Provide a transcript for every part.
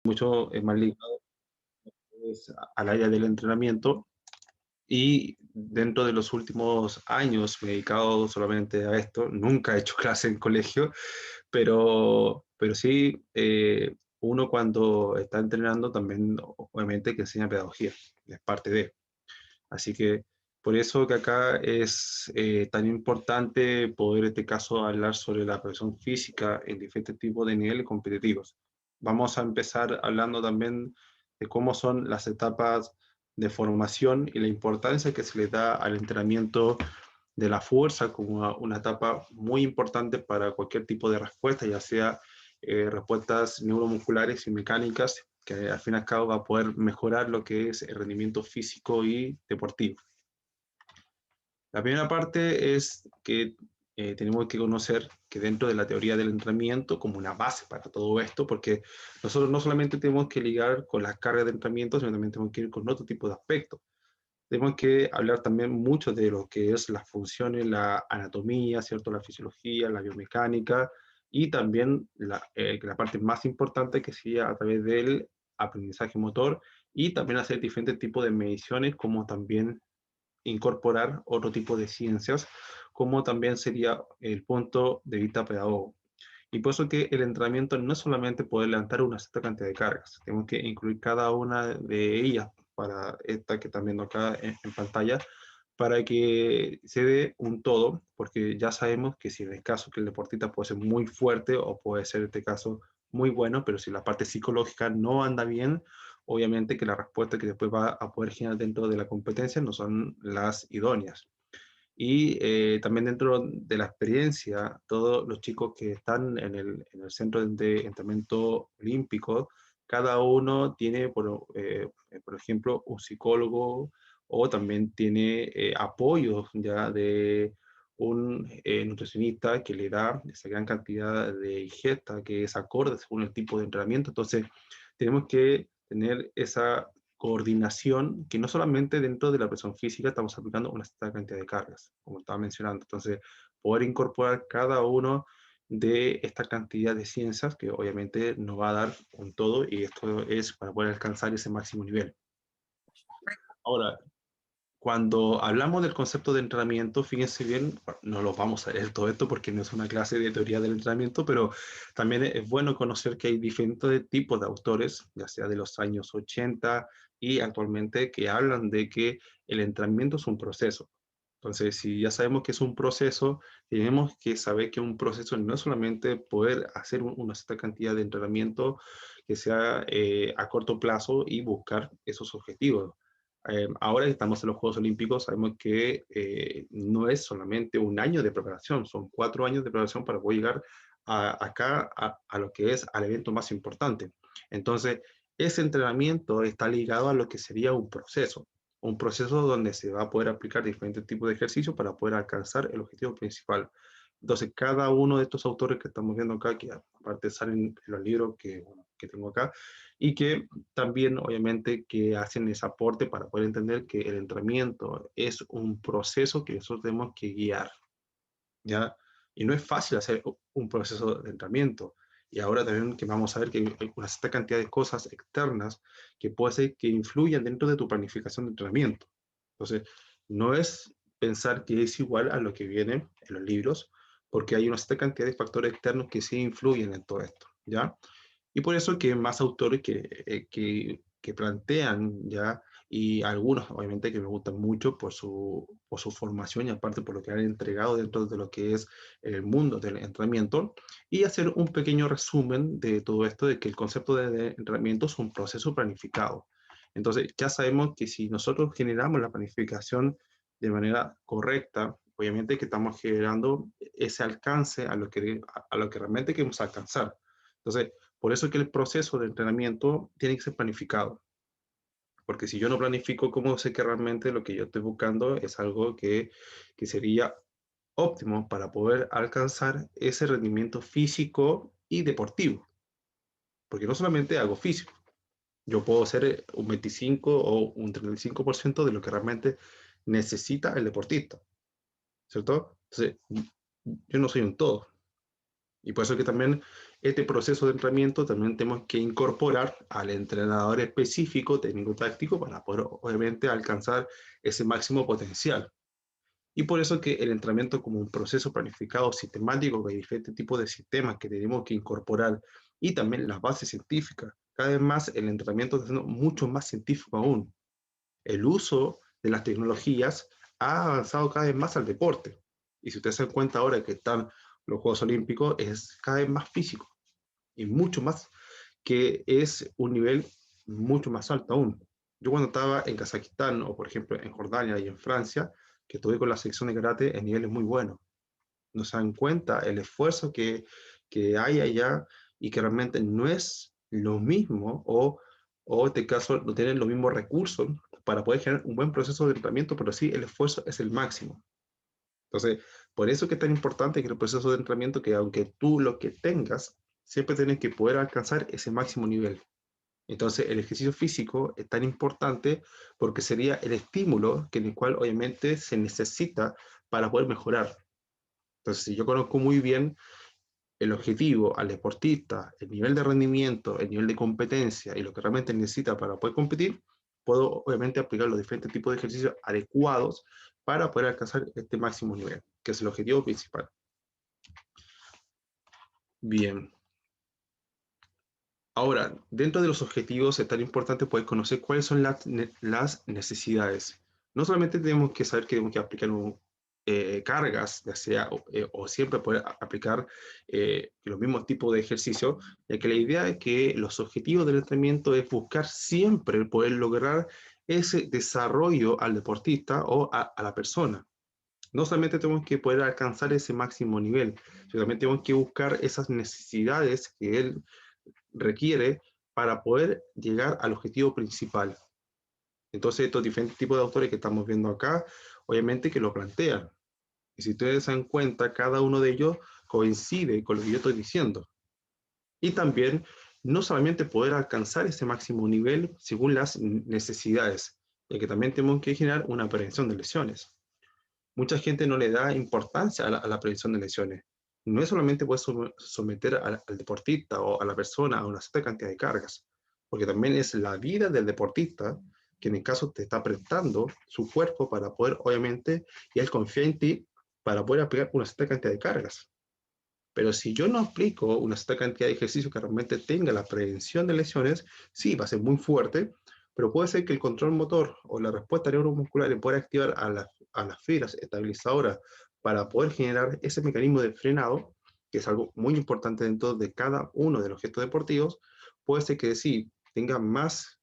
mucho más ligado al área del entrenamiento y dentro de los últimos años me he dedicado solamente a esto. Nunca he hecho clase en colegio, pero sí, uno cuando está entrenando también obviamente que enseña pedagogía, es parte de. Así que por eso que acá es tan importante poder, en este caso, hablar sobre la preparación física en diferentes tipos de niveles competitivos. Vamos a empezar hablando también de cómo son las etapas de formación y la importancia que se le da al entrenamiento de la fuerza como una etapa muy importante para cualquier tipo de respuesta, ya sea respuestas neuromusculares y mecánicas, que al fin y al cabo va a poder mejorar lo que es el rendimiento físico y deportivo. La primera parte es que tenemos que conocer que dentro de la teoría del entrenamiento, como una base para todo esto, porque nosotros no solamente tenemos que ligar con las cargas de entrenamiento, sino también tenemos que ir con otro tipo de aspectos. Tenemos que hablar también mucho de lo que es las funciones, la anatomía, ¿cierto? La fisiología, la biomecánica y también la parte más importante que sería a través del aprendizaje motor y también hacer diferentes tipos de mediciones como también incorporar otro tipo de ciencias como también sería el punto de vista pedagogo. Y por eso que el entrenamiento no es solamente poder levantar una cierta cantidad de cargas, tenemos que incluir cada una de ellas para esta que están viendo acá en pantalla, para que se dé un todo, porque ya sabemos que si en el caso que el deportista puede ser muy fuerte o puede ser en este caso muy bueno, pero si la parte psicológica no anda bien, obviamente que la respuesta que después va a poder generar dentro de la competencia no son las idóneas. Y también dentro de la experiencia, todos los chicos que están en el centro de entrenamiento olímpico, cada uno tiene, por ejemplo, un psicólogo o también tiene apoyo ya de un nutricionista que le da esa gran cantidad de ingesta que es acorde según el tipo de entrenamiento. Entonces, tenemos que tener esa coordinación, que no solamente dentro de la presión física estamos aplicando una cierta cantidad de cargas, como estaba mencionando. Entonces, poder incorporar cada uno de esta cantidad de ciencias, que obviamente nos va a dar un todo, y esto es para poder alcanzar ese máximo nivel. Ahora, cuando hablamos del concepto de entrenamiento, fíjense bien, no lo vamos a leer todo esto porque no es una clase de teoría del entrenamiento, pero también es bueno conocer que hay diferentes tipos de autores, ya sea de los años 80 y actualmente, que hablan de que el entrenamiento es un proceso. Entonces, si ya sabemos que es un proceso, tenemos que saber que un proceso no es solamente poder hacer una cierta cantidad de entrenamiento que sea a corto plazo y buscar esos objetivos. Ahora que estamos en los Juegos Olímpicos, sabemos que no es solamente un año de preparación, son 4 años de preparación para poder llegar acá a lo que es al evento más importante. Entonces, ese entrenamiento está ligado a lo que sería un proceso donde se va a poder aplicar diferentes tipos de ejercicios para poder alcanzar el objetivo principal. Entonces, cada uno de estos autores que estamos viendo acá, que aparte salen en los libros que tengo acá, y que también obviamente que hacen ese aporte para poder entender que el entrenamiento es un proceso que nosotros tenemos que guiar, ¿ya? Y no es fácil hacer un proceso de entrenamiento. Y ahora también que vamos a ver que hay una cierta cantidad de cosas externas que puede ser que influyan dentro de tu planificación de entrenamiento. Entonces, no es pensar que es igual a lo que viene en los libros, porque hay una cierta cantidad de factores externos que sí influyen en todo esto, ¿ya? Y por eso que más autores que plantean ya, y algunos obviamente que me gustan mucho por su formación y aparte por lo que han entregado dentro de lo que es el mundo del entrenamiento, y hacer un pequeño resumen de todo esto, de que el concepto de entrenamiento es un proceso planificado. Entonces, ya sabemos que si nosotros generamos la planificación de manera correcta, obviamente que estamos generando ese alcance a lo que realmente queremos alcanzar. Entonces, por eso es que el proceso de entrenamiento tiene que ser planificado, porque si yo no planifico, ¿cómo sé que realmente lo que yo estoy buscando es algo que sería óptimo para poder alcanzar ese rendimiento físico y deportivo? Porque no solamente hago físico, yo puedo ser un 25 o un 35% de lo que realmente necesita el deportista, ¿cierto? Entonces, yo no soy un todo. Y por eso que también este proceso de entrenamiento también tenemos que incorporar al entrenador específico, técnico-táctico, para poder obviamente alcanzar ese máximo potencial. Y por eso que el entrenamiento como un proceso planificado, sistemático, con diferentes tipos de sistemas que tenemos que incorporar y también las bases científicas. Cada vez más el entrenamiento está siendo mucho más científico aún. El uso de las tecnologías ha avanzado cada vez más al deporte. Y si ustedes se dan cuenta ahora que están los Juegos Olímpicos, es cada vez más físico y mucho más, que es un nivel mucho más alto aún. Yo cuando estaba en Kazajistán o por ejemplo en Jordania y en Francia, que estuve con la sección de karate, el nivel es muy bueno. No se dan cuenta el esfuerzo que hay allá y que realmente no es lo mismo o en este caso no tienen los mismos recursos para poder generar un buen proceso de entrenamiento, pero sí el esfuerzo es el máximo. Entonces, por eso que es tan importante que el proceso de entrenamiento, que aunque tú lo que tengas, siempre tienes que poder alcanzar ese máximo nivel. Entonces, el ejercicio físico es tan importante porque sería el estímulo que en el cual obviamente se necesita para poder mejorar. Entonces, si yo conozco muy bien el objetivo al deportista, el nivel de rendimiento, el nivel de competencia y lo que realmente necesita para poder competir, puedo obviamente aplicar los diferentes tipos de ejercicios adecuados para poder alcanzar este máximo nivel, que es el objetivo principal. Bien. Ahora, dentro de los objetivos es tan importante poder conocer cuáles son las necesidades. No solamente tenemos que saber que tenemos que aplicar cargas, ya sea o siempre poder aplicar los mismos tipos de ejercicio, ya que la idea es que los objetivos del entrenamiento es buscar siempre el poder lograr ese desarrollo al deportista o a la persona. No solamente tenemos que poder alcanzar ese máximo nivel, sino también tenemos que buscar esas necesidades que él requiere para poder llegar al objetivo principal. Entonces, estos diferentes tipos de autores que estamos viendo acá, obviamente que lo plantean. Y si ustedes se dan cuenta, cada uno de ellos coincide con lo que yo estoy diciendo. Y también, no solamente poder alcanzar ese máximo nivel según las necesidades, ya que también tenemos que generar una prevención de lesiones. Mucha gente no le da importancia a la prevención de lesiones. No es solamente poder someter al deportista o a la persona a una cierta cantidad de cargas, porque también es la vida del deportista que en el caso te está prestando su cuerpo para poder, obviamente, y él confía en ti para poder aplicar una cierta cantidad de cargas. Pero si yo no aplico una cierta cantidad de ejercicio que realmente tenga la prevención de lesiones, sí, va a ser muy fuerte, pero puede ser que el control motor o la respuesta neuromuscular le pueda activar a las fibras estabilizadoras para poder generar ese mecanismo de frenado, que es algo muy importante dentro de cada uno de los gestos deportivos. Puede ser que sí, tenga más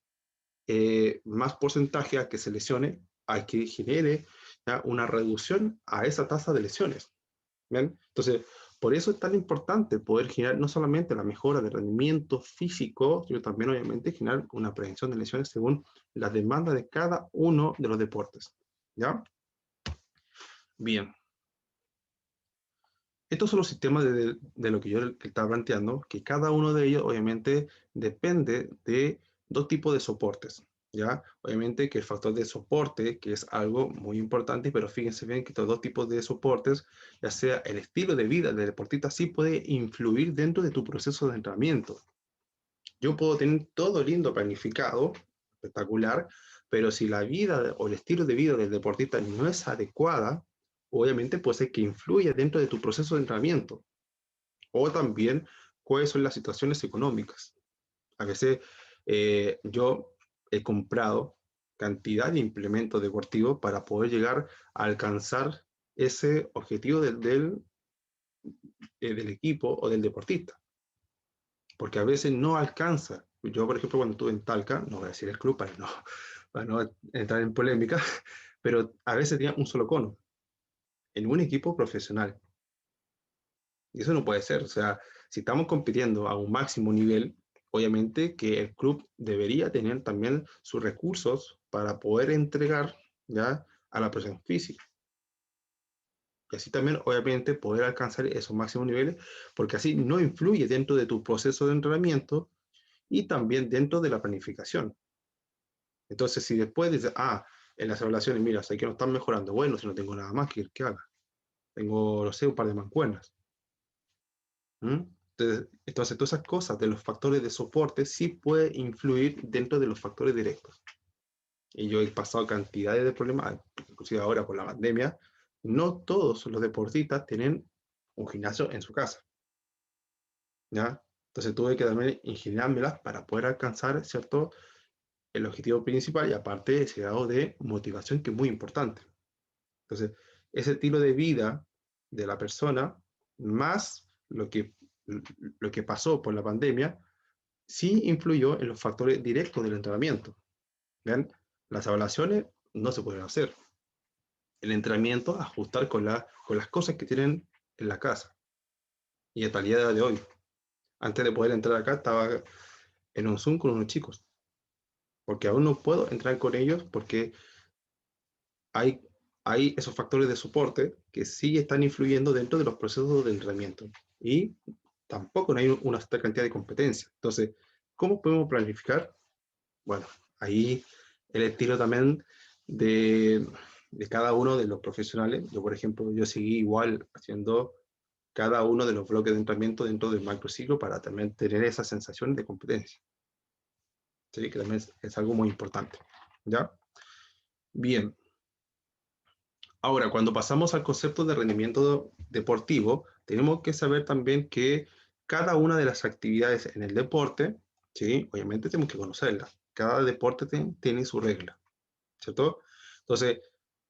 porcentaje a que se lesione, a que genere ya una reducción a esa tasa de lesiones. ¿Bien? Entonces, por eso es tan importante poder generar no solamente la mejora de rendimiento físico, sino también obviamente generar una prevención de lesiones según las demandas de cada uno de los deportes. ¿Ya? Bien. Estos son los sistemas de lo que yo estaba planteando, que cada uno de ellos obviamente depende de dos tipos de soportes. ¿Ya? Obviamente que el factor de soporte, que es algo muy importante, pero fíjense bien que estos dos tipos de soportes, ya sea el estilo de vida del deportista, sí puede influir dentro de tu proceso de entrenamiento. Yo puedo tener todo lindo planificado, espectacular, pero si la vida o el estilo de vida del deportista no es adecuada, obviamente puede ser que influya dentro de tu proceso de entrenamiento. O también cuáles son las situaciones económicas. A veces yo he comprado cantidad de implementos deportivos para poder llegar a alcanzar ese objetivo del equipo o del deportista, porque a veces no alcanza. Yo, por ejemplo, cuando estuve en Talca, no voy a decir el club para no entrar en polémica, pero a veces tenía un solo cono en un equipo profesional. Y eso no puede ser. O sea, si estamos compitiendo a un máximo nivel, obviamente que el club debería tener también sus recursos para poder entregar ya a la presión física. Y así también, obviamente, poder alcanzar esos máximos niveles, porque así no influye dentro de tu proceso de entrenamiento y también dentro de la planificación. Entonces, si después dices, en las evaluaciones, mira, sé que no están mejorando, bueno, si no tengo nada más que haga. Tengo, no sé, un par de mancuernas. ¿Mm? Entonces, todas esas cosas de los factores de soporte sí pueden influir dentro de los factores directos. Y yo he pasado cantidades de problemas, inclusive ahora con la pandemia, no todos los deportistas tienen un gimnasio en su casa, ¿ya? Entonces tuve que también ingeniármelas para poder alcanzar, ¿cierto?, el objetivo principal y aparte ese grado de motivación que es muy importante. Entonces, ese estilo de vida de la persona, más lo que pasó por la pandemia, sí influyó en los factores directos del entrenamiento. ¿Ven? Las evaluaciones no se pueden hacer. El entrenamiento, ajustar con las cosas que tienen en la casa. Y hasta el día de hoy, antes de poder entrar acá, estaba en un Zoom con unos chicos. Porque aún no puedo entrar con ellos porque hay, hay esos factores de soporte que sí están influyendo dentro de los procesos de entrenamiento. Y tampoco no hay una cierta cantidad de competencia. Entonces, ¿cómo podemos planificar? Bueno, ahí el estilo también de cada uno de los profesionales. Yo, por ejemplo, yo seguí igual haciendo cada uno de los bloques de entrenamiento dentro del macrociclo para también tener esa sensación de competencia. ¿Sí? Que también es algo muy importante. ¿Ya? Bien. Ahora, cuando pasamos al concepto de rendimiento deportivo, tenemos que saber también que cada una de las actividades en el deporte, ¿sí? Obviamente tenemos que conocerlas. Cada deporte tiene su regla, ¿cierto? Entonces,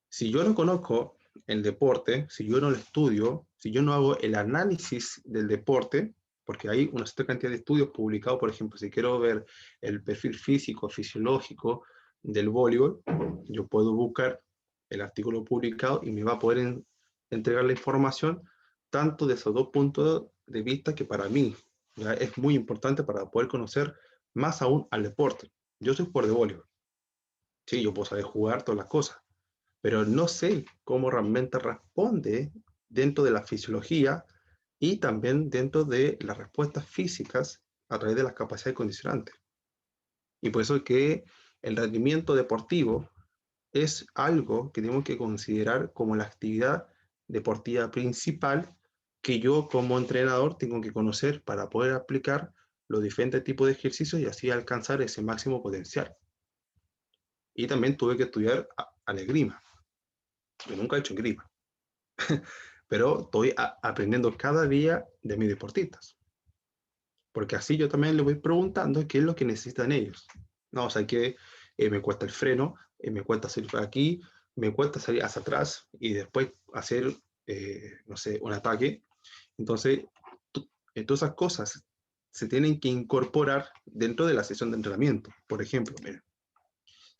si yo no conozco el deporte, si yo no lo estudio, si yo no hago el análisis del deporte, porque hay una cierta cantidad de estudios publicados, por ejemplo, si quiero ver el perfil físico, fisiológico del voleibol, yo puedo buscar el artículo publicado y me va a poder entregar la información tanto de esos dos puntos de vista que para mí ya es muy importante para poder conocer más aún al deporte. Yo soy jugador de voleibol, sí, yo puedo saber jugar todas las cosas, pero no sé cómo realmente responde dentro de la fisiología y también dentro de las respuestas físicas a través de las capacidades condicionantes. Y por eso es que el rendimiento deportivo es algo que tenemos que considerar como la actividad deportiva principal que yo como entrenador tengo que conocer para poder aplicar los diferentes tipos de ejercicios y así alcanzar ese máximo potencial. Y también tuve que estudiar al esgrima. Yo nunca he hecho esgrima, pero estoy aprendiendo cada día de mis deportistas, porque así yo también les voy preguntando qué es lo que necesitan ellos. No, o sea, que me cuesta el freno, me cuesta salir por aquí, me cuesta salir hacia atrás y después hacer, no sé, un ataque. Entonces, todas esas cosas se tienen que incorporar dentro de la sesión de entrenamiento. Por ejemplo, miren,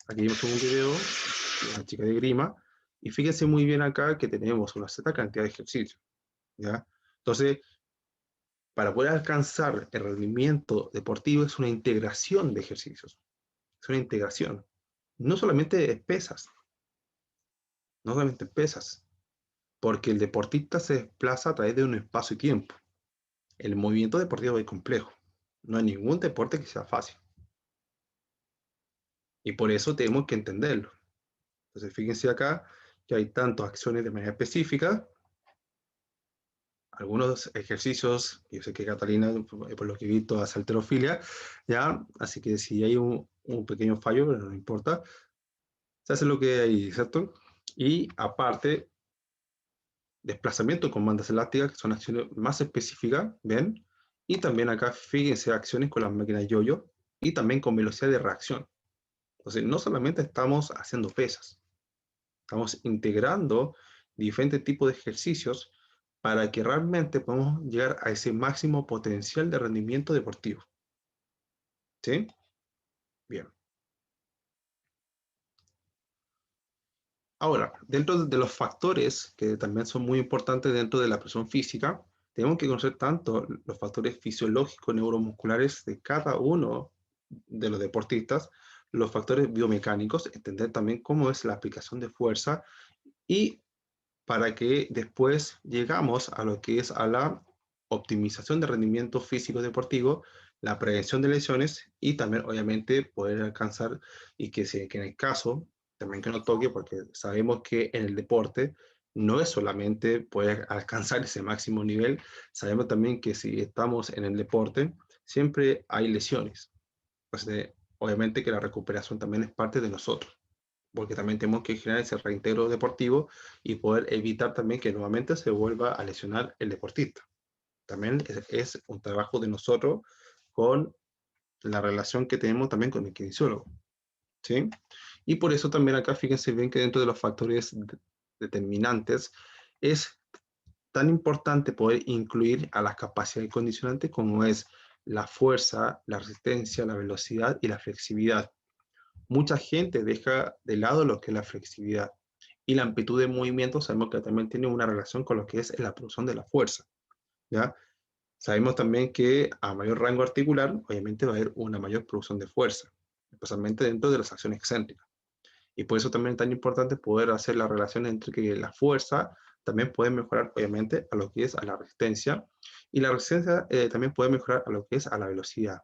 aquí vemos un video de una chica de grima y fíjense muy bien acá que tenemos una cierta cantidad de ejercicios, ¿ya? Entonces, para poder alcanzar el rendimiento deportivo es una integración de ejercicios, es una integración, no solamente de pesas, no solamente pesas, porque el deportista se desplaza a través de un espacio y tiempo. El movimiento deportivo es complejo, no hay ningún deporte que sea fácil, y por eso tenemos que entenderlo. Entonces, fíjense acá que hay tantas acciones de manera específica, algunos ejercicios, yo sé que Catalina, por lo que he visto, hace halterofilia, ¿ya? Así que si hay un pequeño fallo, pero no importa, se hace lo que hay, ¿cierto? Y aparte, desplazamiento con bandas elásticas, que son acciones más específicas, ¿ven? Y también acá, fíjense, acciones con las máquinas yo-yo y también con velocidad de reacción. Entonces, no solamente estamos haciendo pesas, estamos integrando diferentes tipos de ejercicios para que realmente podamos llegar a ese máximo potencial de rendimiento deportivo. ¿Sí? Bien. Ahora, dentro de los factores que también son muy importantes dentro de la presión física, tenemos que conocer tanto los factores fisiológicos neuromusculares de cada uno de los deportistas, los factores biomecánicos, entender también cómo es la aplicación de fuerza y para que después llegamos a lo que es a la optimización de rendimiento físico deportivo, la prevención de lesiones y también obviamente poder alcanzar y que en el caso también que no toque porque sabemos que en el deporte no es solamente poder alcanzar ese máximo nivel, sabemos también que si estamos en el deporte, siempre hay lesiones. Entonces, obviamente que la recuperación también es parte de nosotros, porque también tenemos que generar ese reintegro deportivo y poder evitar también que nuevamente se vuelva a lesionar el deportista. También es un trabajo de nosotros con la relación que tenemos también con el kinesiólogo, ¿sí? Y por eso también acá fíjense bien que dentro de los factores determinantes es tan importante poder incluir a las capacidades condicionantes como es la fuerza, la resistencia, la velocidad y la flexibilidad. Mucha gente deja de lado lo que es la flexibilidad y la amplitud de movimiento sabemos que también tiene una relación con lo que es la producción de la fuerza, ¿ya? Sabemos también que a mayor rango articular, obviamente va a haber una mayor producción de fuerza, especialmente dentro de las acciones excéntricas. Y por eso también es tan importante poder hacer la relación entre que la fuerza también puede mejorar, obviamente, a lo que es a la resistencia, y la resistencia también puede mejorar a lo que es a la velocidad.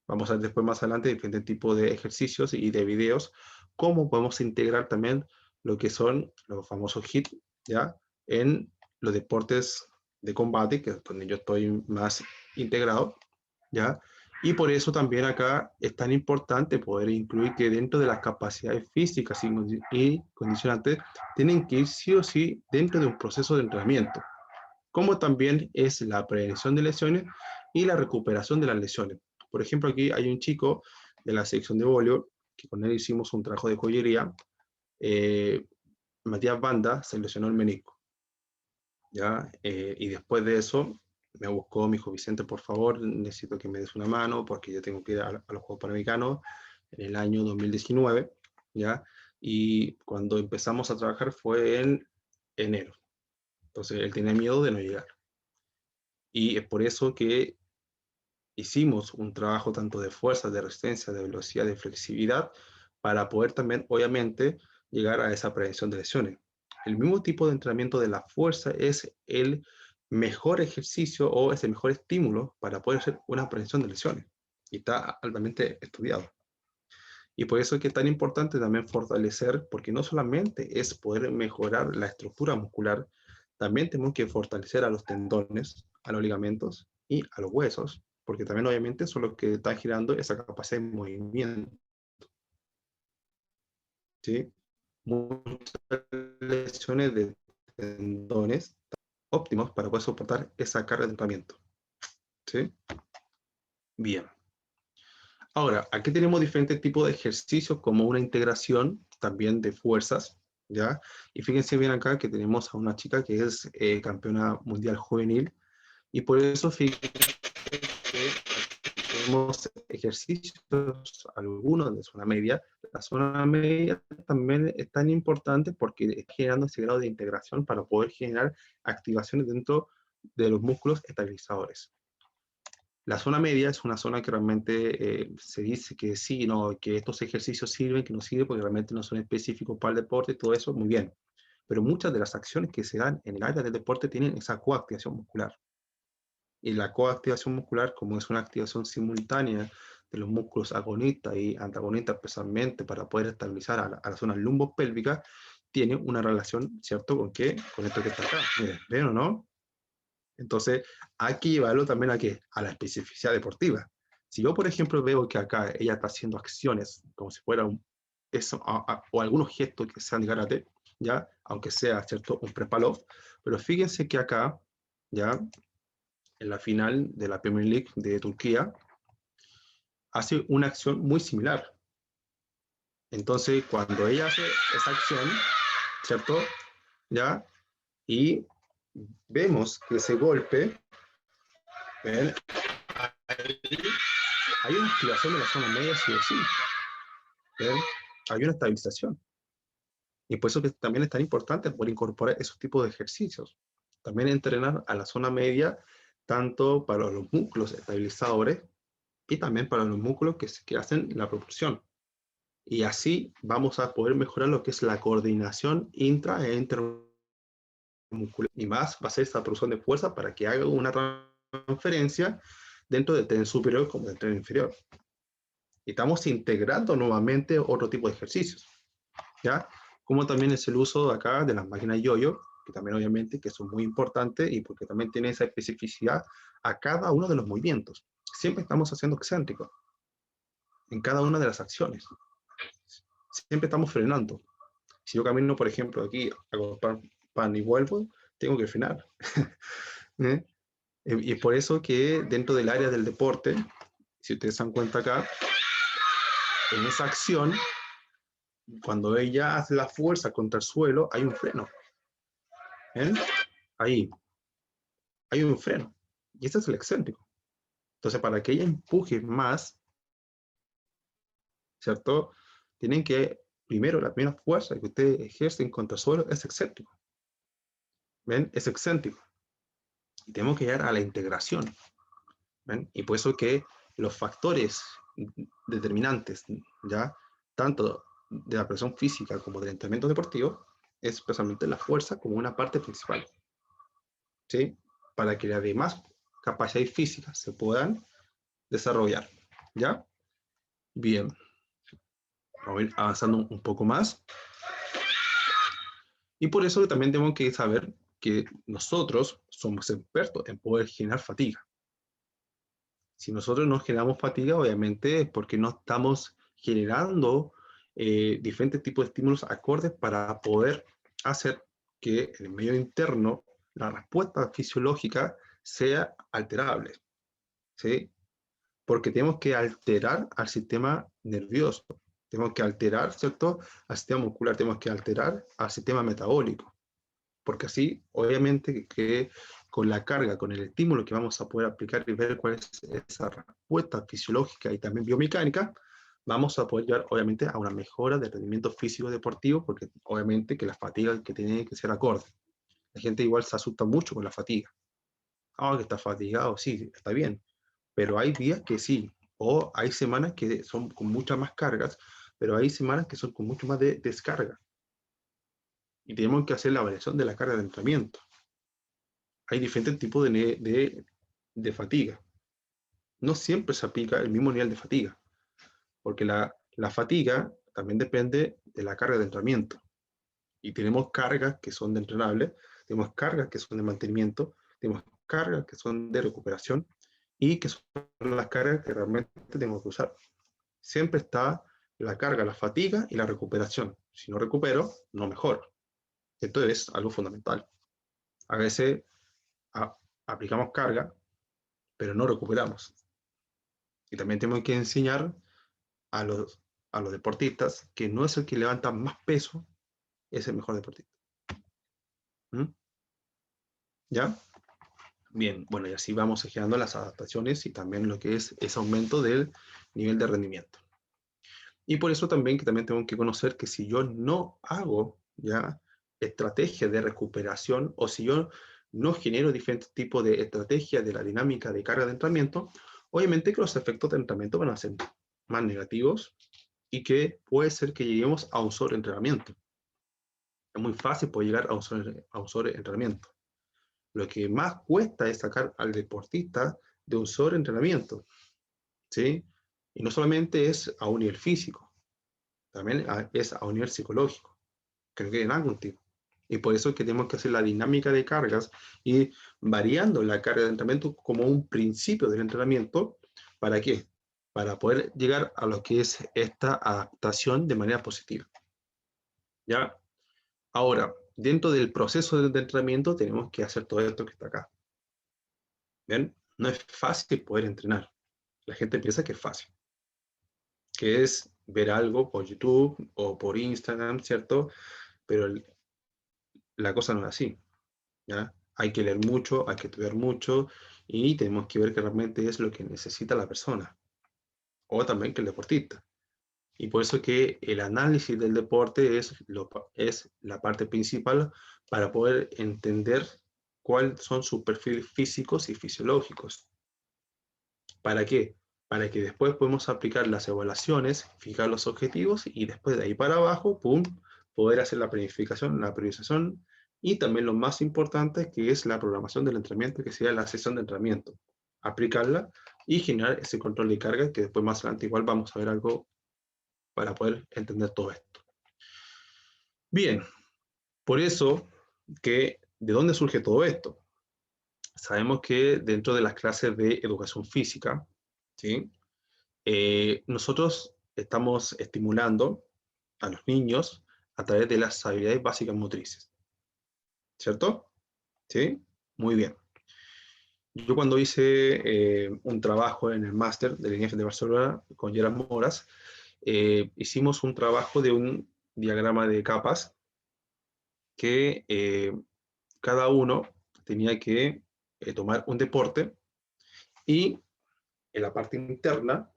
Vamos a ver después más adelante diferentes tipos de ejercicios y de videos, cómo podemos integrar también lo que son los famosos HIIT, ¿ya? En los deportes de combate, que es donde yo estoy más integrado, ¿ya? Y por eso también acá es tan importante poder incluir que dentro de las capacidades físicas y condicionantes tienen que ir sí o sí dentro de un proceso de entrenamiento, como también es la prevención de lesiones y la recuperación de las lesiones. Por ejemplo, aquí hay un chico de la sección de voleibol, que con él hicimos un trabajo de joyería, eh, Matías Banda se lesionó el menisco, ¿ya? Y después de eso me buscó, me dijo, Vicente, por favor, necesito que me des una mano porque yo tengo que ir a los Juegos Panamericanos en el año 2019, ¿ya? Y cuando empezamos a trabajar fue en enero. Entonces él tenía miedo de no llegar. Y es por eso que hicimos un trabajo tanto de fuerza, de resistencia, de velocidad, de flexibilidad, para poder también, obviamente, llegar a esa prevención de lesiones. El mismo tipo de entrenamiento de la fuerza es el mejor ejercicio o es el mejor estímulo para poder hacer una prevención de lesiones. Y está altamente estudiado. Y por eso es que es tan importante también fortalecer, porque no solamente es poder mejorar la estructura muscular, también tenemos que fortalecer a los tendones, a los ligamentos y a los huesos, porque también obviamente son los que están girando esa capacidad de movimiento, ¿sí? Muchas lesiones de tendones óptimos para poder soportar esa carga de entrenamiento, ¿sí? Bien. Ahora, aquí tenemos diferentes tipos de ejercicios como una integración también de fuerzas, ¿ya? Y fíjense bien acá que tenemos a una chica que es campeona mundial juvenil y por eso fíjense que tenemos ejercicios, algunos de zona media. La zona media también es tan importante porque está generando ese grado de integración para poder generar activaciones dentro de los músculos estabilizadores. La zona media es una zona que realmente se dice que sí, no, que estos ejercicios sirven, que no sirven porque realmente no son específicos para el deporte y todo eso, muy bien. Pero muchas de las acciones que se dan en el área del deporte tienen esa coactivación muscular. Y la coactivación muscular, como es una activación simultánea de los músculos agonistas y antagonistas, especialmente para poder estabilizar a la zona lumbopélvica, tiene una relación, ¿cierto? ¿Con qué? Con esto que está acá. Miren, ¿ven o no? Entonces, hay que llevarlo también a, ¿qué? A la especificidad deportiva. Si yo, por ejemplo, veo que acá ella está haciendo acciones como si fuera eso, o algunos gestos que sean de karate, ¿ya? Aunque sea, ¿cierto? Un prepalov, pero fíjense que acá, ¿ya? En la final de la Premier League de Turquía, hace una acción muy similar. Entonces, cuando ella hace esa acción, ¿cierto? ¿Ya? Y vemos que ese golpe, ¿ven? Hay una activación de la zona media, sí o sí. ¿Ven? Hay una estabilización. Y por eso que también es tan importante poder incorporar esos tipos de ejercicios. También entrenar a la zona media, tanto para los músculos estabilizadores y también para los músculos que hacen la propulsión. Y así vamos a poder mejorar lo que es la coordinación intra e intermuscular. Y más va a ser esta producción de fuerza para que haga una transferencia dentro del tren superior como del tren inferior. Y estamos integrando nuevamente otro tipo de ejercicios, ¿ya? como también es el uso acá de las máquinas yo-yo, que también obviamente que son muy importantes y porque también tiene esa especificidad a cada uno de los movimientos. Siempre estamos haciendo excéntricos en cada una de las acciones. Siempre estamos frenando. Si yo camino, por ejemplo, aquí, hago pan y vuelvo, tengo que frenar. ¿Eh? Y por eso que dentro del área del deporte, si ustedes se dan cuenta acá, en esa acción, cuando ella hace la fuerza contra el suelo, hay un freno. ¿Eh? Ahí, hay un freno. Y ese es el excéntrico. Entonces, para que ella empuje más, ¿cierto? Tienen que, primero, la primera fuerza que ustedes ejercen contra el suelo es excéntrico. ¿Ven? Es excéntrico. Y tenemos que llegar a la integración. ¿Ven? Y por eso que los factores determinantes, ¿ya? Tanto de la presión física como del entrenamiento deportivo, es especialmente la fuerza como una parte principal. ¿Sí? Para que las demás capacidades físicas se puedan desarrollar. ¿Ya? Bien. Vamos a ir avanzando un poco más. Y por eso también tenemos que saber que nosotros somos expertos en poder generar fatiga. Si nosotros no generamos fatiga, obviamente es porque no estamos generando diferentes tipos de estímulos acordes para poder hacer que en el medio interno la respuesta fisiológica sea alterable. ¿Sí? Porque tenemos que alterar al sistema nervioso, tenemos que alterar, ¿cierto?, al sistema muscular, tenemos que alterar al sistema metabólico, porque así, obviamente, que con la carga, con el estímulo que vamos a poder aplicar y ver cuál es esa respuesta fisiológica y también biomecánica, vamos a poder llegar, obviamente, a una mejora del rendimiento físico deportivo, porque obviamente que la fatiga que tiene que ser acorde. La gente igual se asusta mucho con la fatiga. Ah, que está fatigado, sí, está bien, pero hay días que sí, o hay semanas que son con muchas más cargas, pero hay semanas que son con mucho más de descarga. Y tenemos que hacer la variación de la carga de entrenamiento. Hay diferentes tipos de fatiga. No siempre se aplica el mismo nivel de fatiga, porque la fatiga también depende de la carga de entrenamiento. Y tenemos cargas que son de entrenables, tenemos cargas que son de mantenimiento, tenemos cargas que son de recuperación y que son las cargas que realmente tenemos que usar. Siempre está la carga, la fatiga y la recuperación. Si no recupero, no mejoro. Esto es algo fundamental. A veces aplicamos carga, pero no recuperamos. Y también tenemos que enseñar a los deportistas que no es el que levanta más peso, es el mejor deportista. ¿Mm? ¿Ya? Bien, bueno, y así vamos generando las adaptaciones y también lo que es ese aumento del nivel de rendimiento. Y por eso también que también tengo que conocer que si yo no hago ya estrategias de recuperación o si yo no genero diferentes tipos de estrategias de la dinámica de carga de entrenamiento, obviamente que los efectos de entrenamiento van a ser más negativos y que puede ser que lleguemos a un sobreentrenamiento. Es muy fácil poder llegar a un sobreentrenamiento. Lo que más cuesta es sacar al deportista de un sobreentrenamiento, ¿sí? Y no solamente es a un nivel físico, también es a un nivel psicológico, que no quede nada contigo. Y por eso es que tenemos que hacer la dinámica de cargas y variando la carga de entrenamiento como un principio del entrenamiento. ¿Para qué? Para poder llegar a lo que es esta adaptación de manera positiva. ¿Ya? Ahora, dentro del proceso de entrenamiento tenemos que hacer todo esto que está acá. ¿Ven? No es fácil poder entrenar. La gente piensa que es fácil, que es ver algo por YouTube o por Instagram, ¿cierto? Pero la cosa no es así, ¿ya? Hay que leer mucho, hay que estudiar mucho y tenemos que ver que realmente es lo que necesita la persona o también que el deportista. Y por eso que el análisis del deporte es la parte principal para poder entender cuáles son sus perfiles físicos y fisiológicos. ¿Para qué? Para que después podamos aplicar las evaluaciones, fijar los objetivos y después de ahí para abajo, ¡pum!, poder hacer la planificación, la priorización y también lo más importante que es la programación del entrenamiento, que sería la sesión de entrenamiento. Aplicarla y generar ese control de carga que después más adelante igual vamos a ver algo para poder entender todo esto. Bien, por eso que, ¿de dónde surge todo esto? Sabemos que dentro de las clases de educación física, ¿sí? Nosotros estamos estimulando a los niños a través de las habilidades básicas motrices, ¿cierto? ¿Sí? Muy bien. Yo cuando hice un trabajo en el máster del INEF de Barcelona con Gerard Moras, hicimos un trabajo de un diagrama de capas que cada uno tenía que tomar un deporte y en la parte interna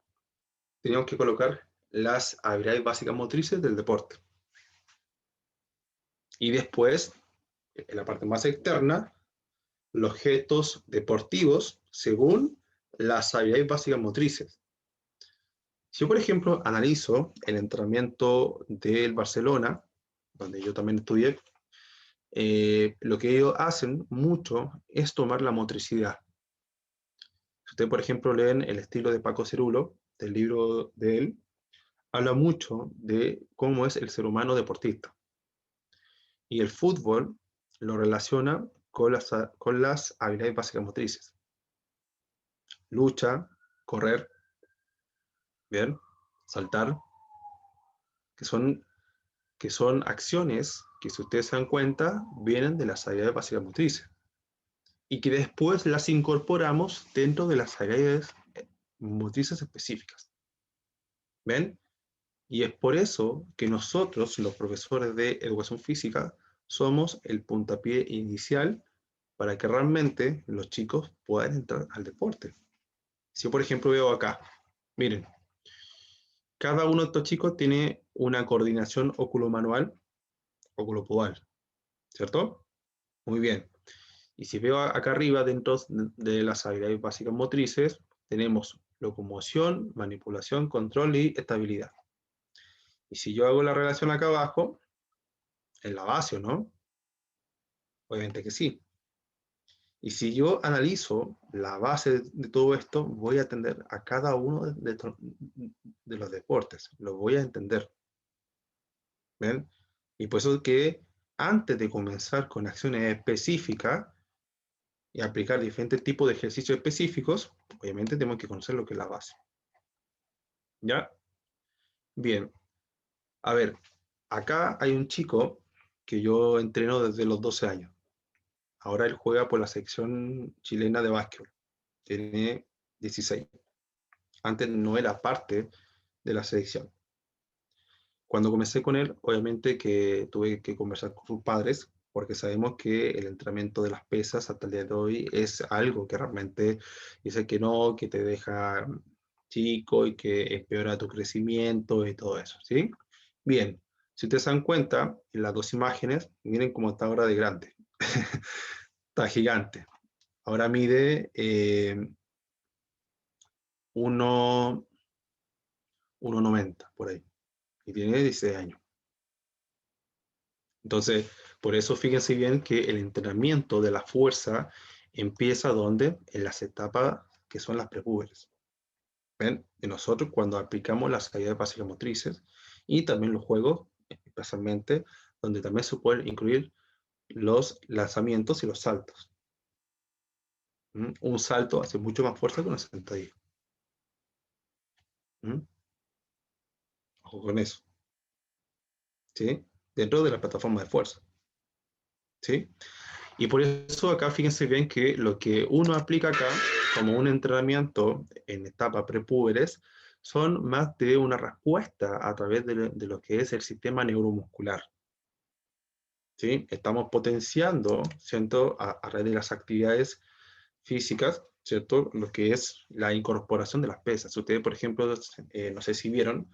teníamos que colocar las habilidades básicas motrices del deporte. Y después, en la parte más externa, los gestos deportivos según las habilidades básicas motrices. Si yo, por ejemplo, analizo el entrenamiento del Barcelona, donde yo también estudié, lo que ellos hacen mucho es tomar la motricidad. Si ustedes, por ejemplo, leen el estilo de Paco Cerulo, del libro de él, habla mucho de cómo es el ser humano deportista. Y el fútbol lo relaciona con las habilidades básicas motrices. Lucha, correr, bien, saltar, que son, que son acciones que, si ustedes se dan cuenta, vienen de las habilidades básicas motrices y que después las incorporamos dentro de las habilidades motrices específicas. ¿Ven? Y es por eso que nosotros, los profesores de educación física, somos el puntapié inicial para que realmente los chicos puedan entrar al deporte. Si yo, por ejemplo, veo acá, miren, cada uno de estos chicos tiene una coordinación óculo-manual, óculo-podal, ¿cierto? Muy bien. Y si veo acá arriba, dentro de las habilidades básicas motrices, tenemos locomoción, manipulación, control y estabilidad. Y si yo hago la relación acá abajo, en la base, ¿no? Obviamente que sí. Y si yo analizo la base de todo esto, voy a atender a cada uno de los deportes, lo voy a entender. ¿Ven? Y por eso que antes de comenzar con acciones específicas y aplicar diferentes tipos de ejercicios específicos, obviamente tenemos que conocer lo que es la base. ¿Ya? Bien. A ver, acá hay un chico que yo entreno desde los 12 años. Ahora él juega por la selección chilena de básquetbol. Tiene 16. Antes no era parte de la selección. Cuando comencé con él, obviamente que tuve que conversar con sus padres, porque sabemos que el entrenamiento de las pesas hasta el día de hoy es algo que realmente dice que no, que te deja chico y que empeora tu crecimiento y todo eso, ¿sí? Bien, si ustedes se dan cuenta, en las dos imágenes, miren cómo está ahora de grande. Está gigante. Ahora mide 1,90 por ahí. Y tiene 16 años. Entonces, por eso fíjense bien que el entrenamiento de la fuerza empieza donde? En las etapas que son las prepúberes. ¿Ven? Y nosotros cuando aplicamos las habilidades básicas motrices y también los juegos, especialmente, donde también se pueden incluir los lanzamientos y los saltos. Un salto hace mucho más fuerza que una sentadilla. Ojo con eso. ¿Sí? Dentro de la plataforma de fuerza. ¿Sí? Y por eso acá fíjense bien que lo que uno aplica acá como un entrenamiento en etapa prepúberes son más de una respuesta a través de lo que es el sistema neuromuscular. ¿Sí? Estamos potenciando, ¿cierto? A través de las actividades físicas, ¿cierto? Lo que es la incorporación de las pesas. Ustedes, por ejemplo, no sé si vieron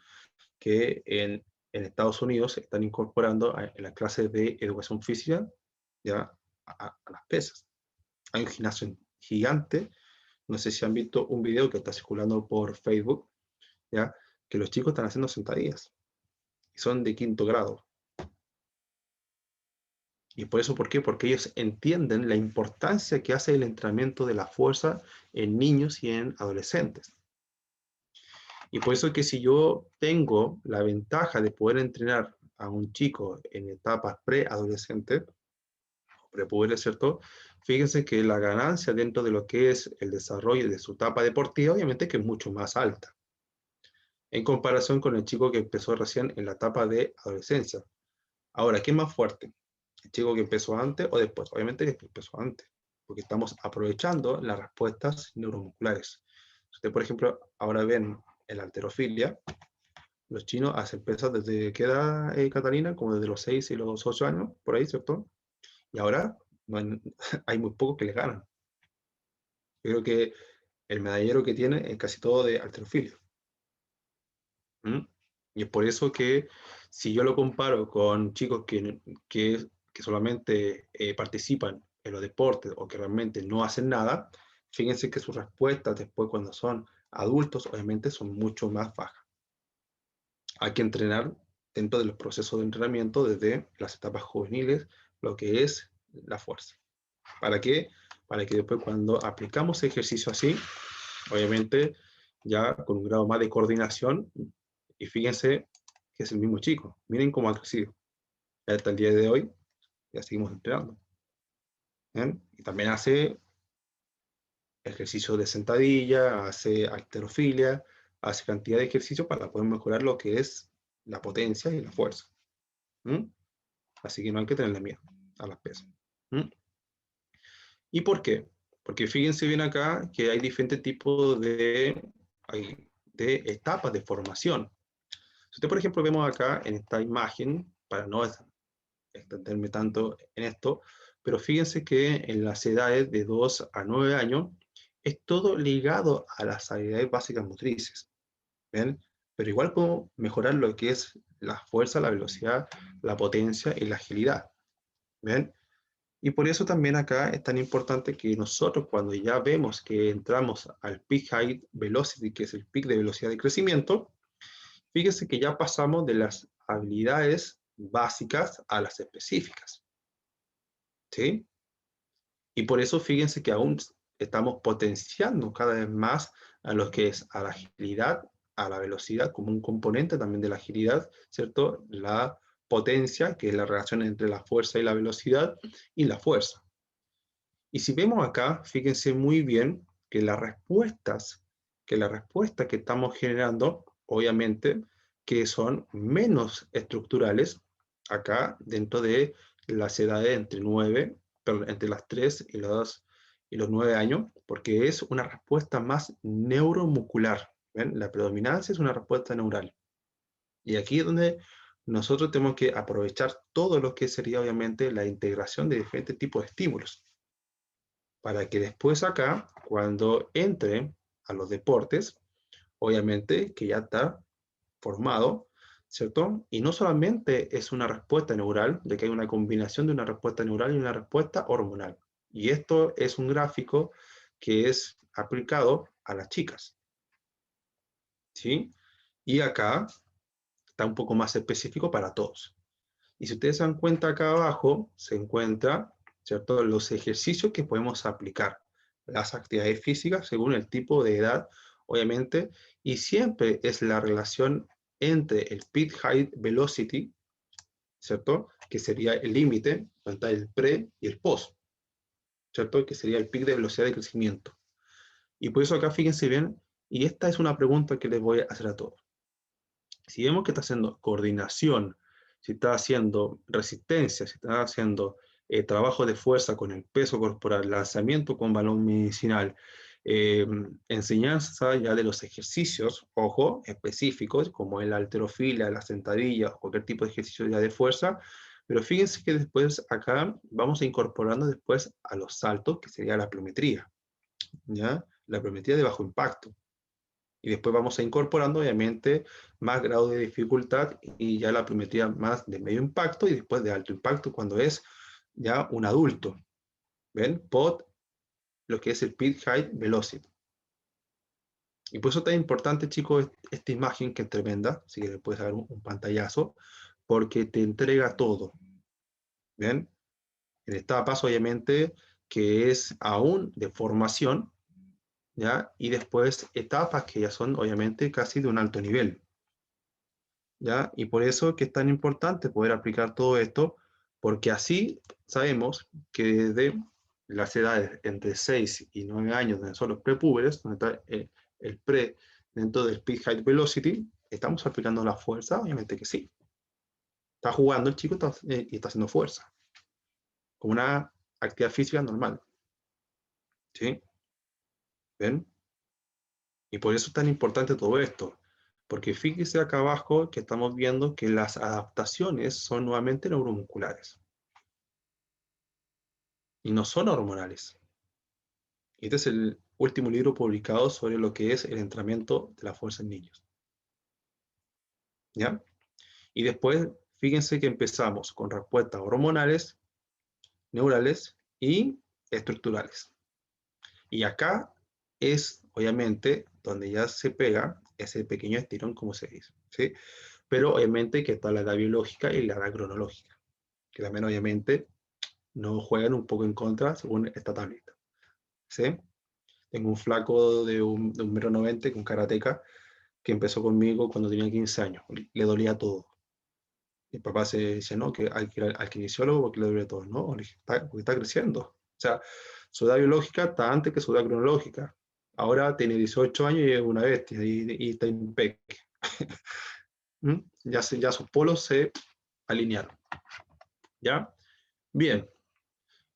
que en Estados Unidos están incorporando en las clases de educación física ya a las pesas. Hay un gimnasio gigante, no sé si han visto un video que está circulando por Facebook, ya que los chicos están haciendo sentadillas y son de 5º grado. Y por eso, ¿por qué? Porque ellos entienden la importancia que hace el entrenamiento de la fuerza en niños y en adolescentes. Y por eso que si yo tengo la ventaja de poder entrenar a un chico en etapas preadolescentes, prepuberes, ¿cierto? Fíjense que la ganancia dentro de lo que es el desarrollo de su etapa deportiva, obviamente que es mucho más alta, en comparación con el chico que empezó recién en la etapa de adolescencia. Ahora, ¿qué es más fuerte? ¿El chico que empezó antes o después? Obviamente que empezó antes, porque estamos aprovechando las respuestas neuromusculares. Si usted, por ejemplo, ahora ven en la halterofilia, los chinos hacen pesas desde qué edad, Catalina, como desde los 6 y los 8 años, por ahí, ¿cierto? Y ahora no hay, hay muy pocos que les ganan. Yo creo que el medallero que tiene es casi todo de halterofilia. ¿Mm? Y es por eso que si yo lo comparo con chicos que solamente participan en los deportes o que realmente no hacen nada, fíjense que sus respuestas después cuando son adultos obviamente son mucho más bajas. Hay que entrenar dentro de los procesos de entrenamiento desde las etapas juveniles lo que es la fuerza. ¿Para qué? Para que después cuando aplicamos ejercicio así, obviamente ya con un grado más de coordinación, y fíjense que es el mismo chico, miren cómo ha crecido. Hasta el día de hoy ya seguimos entrenando. ¿Bien? Y también hace ejercicio de sentadilla, hace halterofilia, hace cantidad de ejercicios para poder mejorar lo que es la potencia y la fuerza. ¿Mm? Así que no hay que tenerle miedo a las pesas. ¿Mm? ¿Y por qué? Porque fíjense bien acá que hay diferentes tipos de etapas de formación. Si usted, por ejemplo, vemos acá en esta imagen, para no extenderme tanto en esto, pero fíjense que en las edades de 2 a 9 años es todo ligado a las habilidades básicas motrices. ¿Ven? Pero igual podemos mejorar lo que es la fuerza, la velocidad, la potencia y la agilidad. ¿Ven? Y por eso también acá es tan importante que nosotros cuando ya vemos que entramos al peak height velocity, que es el pic de velocidad de crecimiento, fíjese que ya pasamos de las habilidades básicas a las específicas. ¿Sí? Y por eso fíjense que aún estamos potenciando cada vez más a lo que es a la agilidad, a la velocidad como un componente también de la agilidad, ¿cierto? La potencia, que es la relación entre la fuerza y la velocidad, y la fuerza. Y si vemos acá, fíjense muy bien que las respuestas que estamos generando, obviamente, que son menos estructurales, acá dentro de las edades entre 9, perdón, entre las 3 y los 9 años, porque es una respuesta más neuromuscular. ¿Ven? La predominancia es una respuesta neural. Y aquí es donde nosotros tenemos que aprovechar todo lo que sería obviamente la integración de diferentes tipos de estímulos para que después acá, cuando entre a los deportes, obviamente que ya está formado, ¿cierto? Y no solamente es una respuesta neural, de que hay una combinación de una respuesta neural y una respuesta hormonal. Y esto es un gráfico que es aplicado a las chicas, ¿sí? Y acá está un poco más específico para todos. Y si ustedes se dan cuenta acá abajo, se encuentra, ¿cierto?, los ejercicios que podemos aplicar, las actividades físicas según el tipo de edad, obviamente, y siempre es la relación entre el peak height velocity, ¿cierto?, que sería el límite, entre el pre y el post, ¿cierto?, que sería el pic de velocidad de crecimiento. Y por eso acá fíjense bien, y esta es una pregunta que les voy a hacer a todos. Si vemos que está haciendo coordinación, si está haciendo resistencia, si está haciendo trabajo de fuerza con el peso corporal, lanzamiento con balón medicinal, enseñanza ya de los ejercicios, ojo, específicos, como el halterofilia, la sentadilla, cualquier tipo de ejercicio ya de fuerza, pero fíjense que después acá vamos incorporando después a los saltos, que sería la pliometría, ¿ya? La pliometría de bajo impacto. Y después vamos a incorporando, obviamente, más grado de dificultad y ya la pliometría más de medio impacto y después de alto impacto cuando es ya un adulto. ¿Ven? Pod, lo que es el peak height velocity. Y por eso es tan importante, chicos, esta imagen que es tremenda, si le puedes dar un pantallazo, porque te entrega todo. ¿Ven? En esta paso, obviamente, que es aún de formación, ¿ya? Y después etapas que ya son, obviamente, casi de un alto nivel. ¿ya? Y por eso que es tan importante poder aplicar todo esto, porque así sabemos que desde las edades entre 6 y 9 años, donde son los prepúberes, donde está el pre dentro del peak height velocity, ¿estamos aplicando la fuerza? Obviamente que sí. Está jugando el chico y está haciendo fuerza, como una actividad física normal. ¿Sí? ¿Ven? Y por eso es tan importante todo esto. Porque fíjese acá abajo que estamos viendo que las adaptaciones son nuevamente neuromusculares y no son hormonales. Este es el último libro publicado sobre lo que es el entrenamiento de la fuerza en niños. ¿Ya? Y después, fíjense que empezamos con respuestas hormonales, neurales y estructurales. Y acá es, obviamente, donde ya se pega ese pequeño estirón, como se dice. ¿Sí? Pero obviamente que está la edad biológica y la edad cronológica, que también obviamente nos juegan un poco en contra según esta tablita. ¿Sí? Tengo un flaco de un metro 90, un karateca, que empezó conmigo cuando tenía 15 años. Le dolía todo. Mi papá se dice, no, que hay que ir al kinesiólogo porque le duele todo. No, le dije, porque está creciendo. O sea, su edad biológica está antes que su edad cronológica. Ahora tiene 18 años y es una bestia y está impec. Ya sus polos se alinearon. ¿Ya? Bien.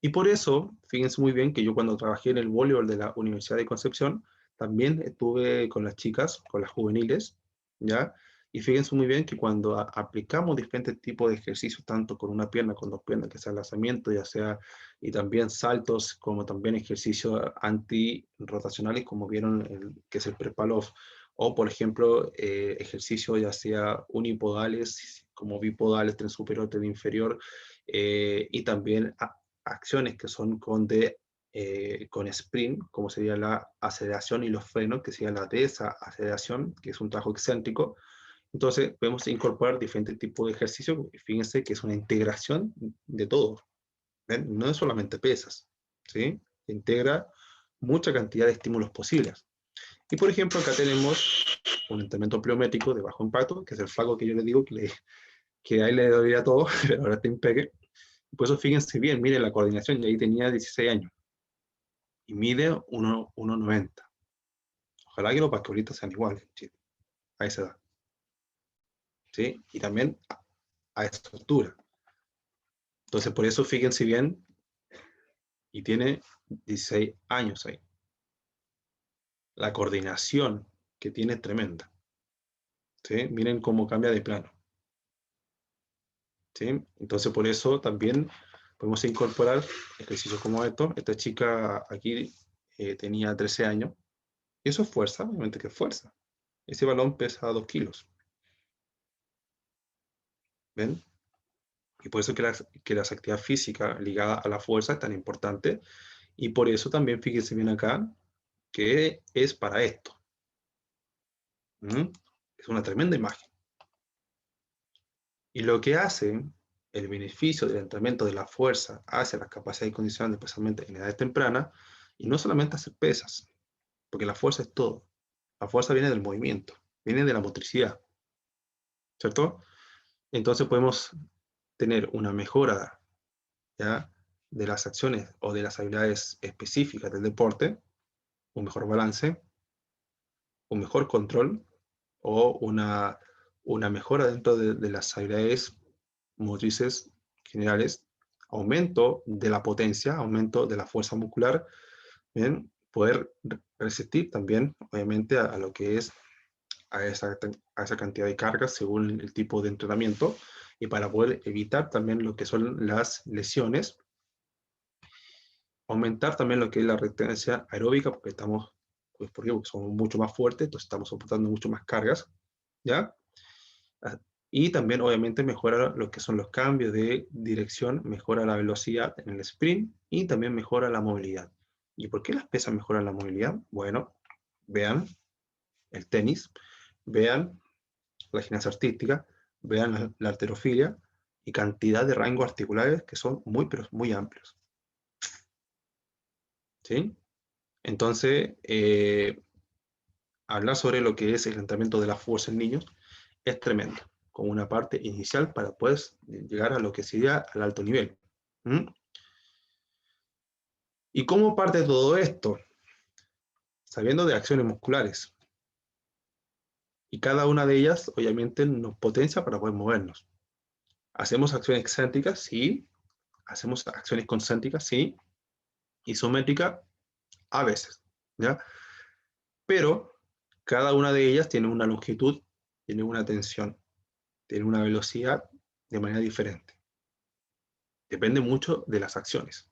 Y por eso, fíjense muy bien que yo cuando trabajé en el voleibol de la Universidad de Concepción, también estuve con las chicas, con las juveniles, ¿ya? Y fíjense muy bien que cuando aplicamos diferentes tipos de ejercicios, tanto con una pierna, con dos piernas, que sea lanzamiento, ya sea, y también saltos, como también ejercicios anti-rotacionales, como vieron, que es el prepal-off, o por ejemplo, ejercicios ya sea unipodales, como bipodales, tren superior, tren inferior, y también acciones que son con sprint, como sería la aceleración y los frenos, que sería la desaceleración, que es un trabajo excéntrico. Entonces, podemos incorporar diferentes tipos de ejercicios. Fíjense que es una integración de todo. ¿Ven? No es solamente pesas, ¿sí? Integra mucha cantidad de estímulos posibles. Y por ejemplo, acá tenemos un entrenamiento pliométrico de bajo impacto, que es el flaco que yo le digo que a él le dolía todo, pero ahora está impeque. Por eso fíjense bien, miren la coordinación, y ahí tenía 16 años. Y mide 1,90. Ojalá que los basquetbolistas sean iguales en Chile, a esa edad. ¿Sí? Y también a esa altura. Entonces, por eso fíjense bien, y tiene 16 años ahí. La coordinación que tiene es tremenda. ¿Sí? Miren cómo cambia de plano. ¿Sí? Entonces, por eso también podemos incorporar ejercicios como estos. Esta chica aquí tenía 13 años. Y eso es fuerza, obviamente que es fuerza. Ese balón pesa 2 kilos. ¿Ven? Y por eso que las actividades físicas ligadas a la fuerza es tan importante. Y por eso también fíjense bien acá que es para esto. ¿Mm? Es una tremenda imagen. Y lo que hace el beneficio del entrenamiento de la fuerza hacia las capacidades y condiciones, especialmente en edades tempranas, y no solamente hacer pesas, porque la fuerza es todo. La fuerza viene del movimiento, viene de la motricidad, ¿cierto? Entonces podemos tener una mejora, ¿ya?, de las acciones o de las habilidades específicas del deporte, un mejor balance, un mejor control o una mejora dentro de las habilidades motrices generales, aumento de la potencia, aumento de la fuerza muscular, ¿bien? Poder resistir también, obviamente, a lo que es a esa cantidad de cargas según el tipo de entrenamiento, y para poder evitar también lo que son las lesiones, aumentar también lo que es la resistencia aeróbica, porque estamos, pues, porque somos mucho más fuertes, entonces estamos soportando mucho más cargas, ¿ya? Y también, obviamente, mejora lo que son los cambios de dirección, mejora la velocidad en el sprint y también mejora la movilidad. ¿Y por qué las pesas mejoran la movilidad? Bueno, vean el tenis, vean la gimnasia artística, vean la halterofilia y cantidad de rangos articulares que son muy, pero muy amplios. ¿Sí? Entonces, hablar sobre lo que es el entrenamiento de la fuerza en niños es tremendo. como una parte inicial para poder llegar a lo que sería al alto nivel. ¿Mm? ¿Y cómo parte todo esto? Sabiendo de acciones musculares. Y cada una de ellas, obviamente, nos potencia para poder movernos. ¿Hacemos acciones excéntricas? Sí. ¿Hacemos acciones concéntricas? Sí. Isométricas, a veces. ¿Ya? Pero cada una de ellas tiene una longitud, tiene una tensión, tiene una velocidad de manera diferente. Depende mucho de las acciones.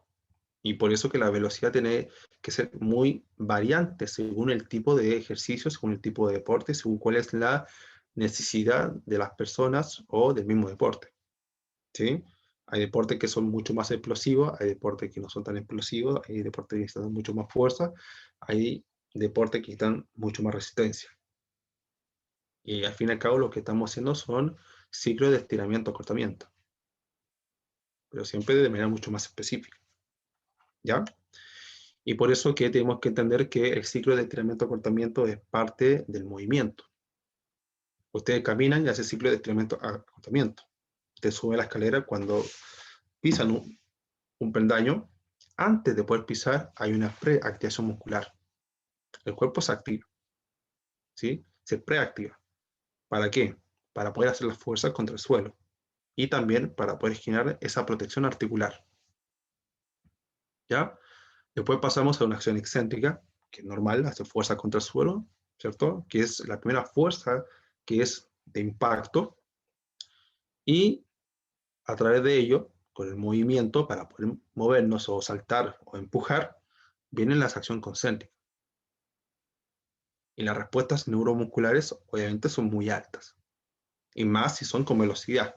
Y por eso que la velocidad tiene que ser muy variante según el tipo de ejercicio, según el tipo de deporte, según cuál es la necesidad de las personas o del mismo deporte. ¿Sí? Hay deportes que son mucho más explosivos, hay deportes que no son tan explosivos, hay deportes que necesitan mucho más fuerza, hay deportes que necesitan mucho más resistencia. Y al fin y al cabo lo que estamos haciendo son ciclos de estiramiento-acortamiento, pero siempre de manera mucho más específica. ¿Ya? Y por eso que tenemos que entender que el ciclo de estiramiento-acortamiento es parte del movimiento. Ustedes caminan y hacen ciclo de estiramiento-acortamiento. Ustedes suben la escalera cuando pisan un peldaño. Antes de poder pisar hay una preactivación muscular. El cuerpo se activa, ¿sí? Se preactiva. ¿Para qué? Para poder hacer las fuerzas contra el suelo y también para poder generar esa protección articular. ¿Ya? Después pasamos a una acción excéntrica, que es normal, hacer fuerza contra el suelo, ¿cierto? Que es la primera fuerza que es de impacto, y a través de ello, con el movimiento, para poder movernos o saltar o empujar, vienen las acciones concéntricas. Y las respuestas neuromusculares obviamente son muy altas, y más si son con velocidad.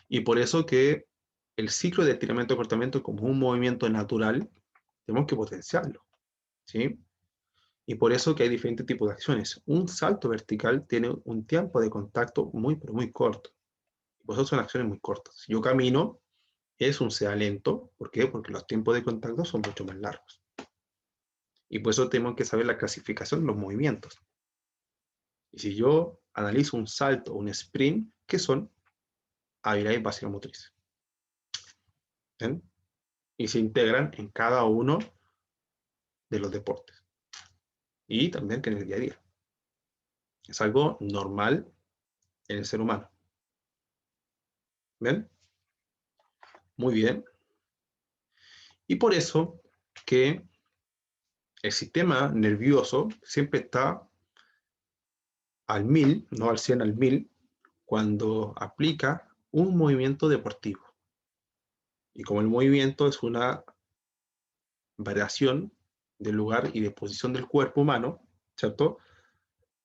Y por eso que el ciclo de estiramiento-acortamiento como un movimiento natural, tenemos que potenciarlo, ¿sí? Y por eso que hay diferentes tipos de acciones. Un salto vertical tiene un tiempo de contacto muy, pero muy corto. Y por eso son acciones muy cortas. Si yo camino, es un sea lento. ¿Por qué? Porque los tiempos de contacto son mucho más largos. Y por eso tenemos que saber la clasificación de los movimientos. Y si yo analizo un salto o un sprint, ¿qué son? Habilidades básicas motrices. ¿Ven? Y se integran en cada uno de los deportes. Y también que en el día a día. Es algo normal en el ser humano. ¿Ven? Muy bien. Y por eso que el sistema nervioso siempre está al 1000, no al 100, al 1000, cuando aplica un movimiento deportivo. Y como el movimiento es una variación del lugar y de posición del cuerpo humano, ¿cierto?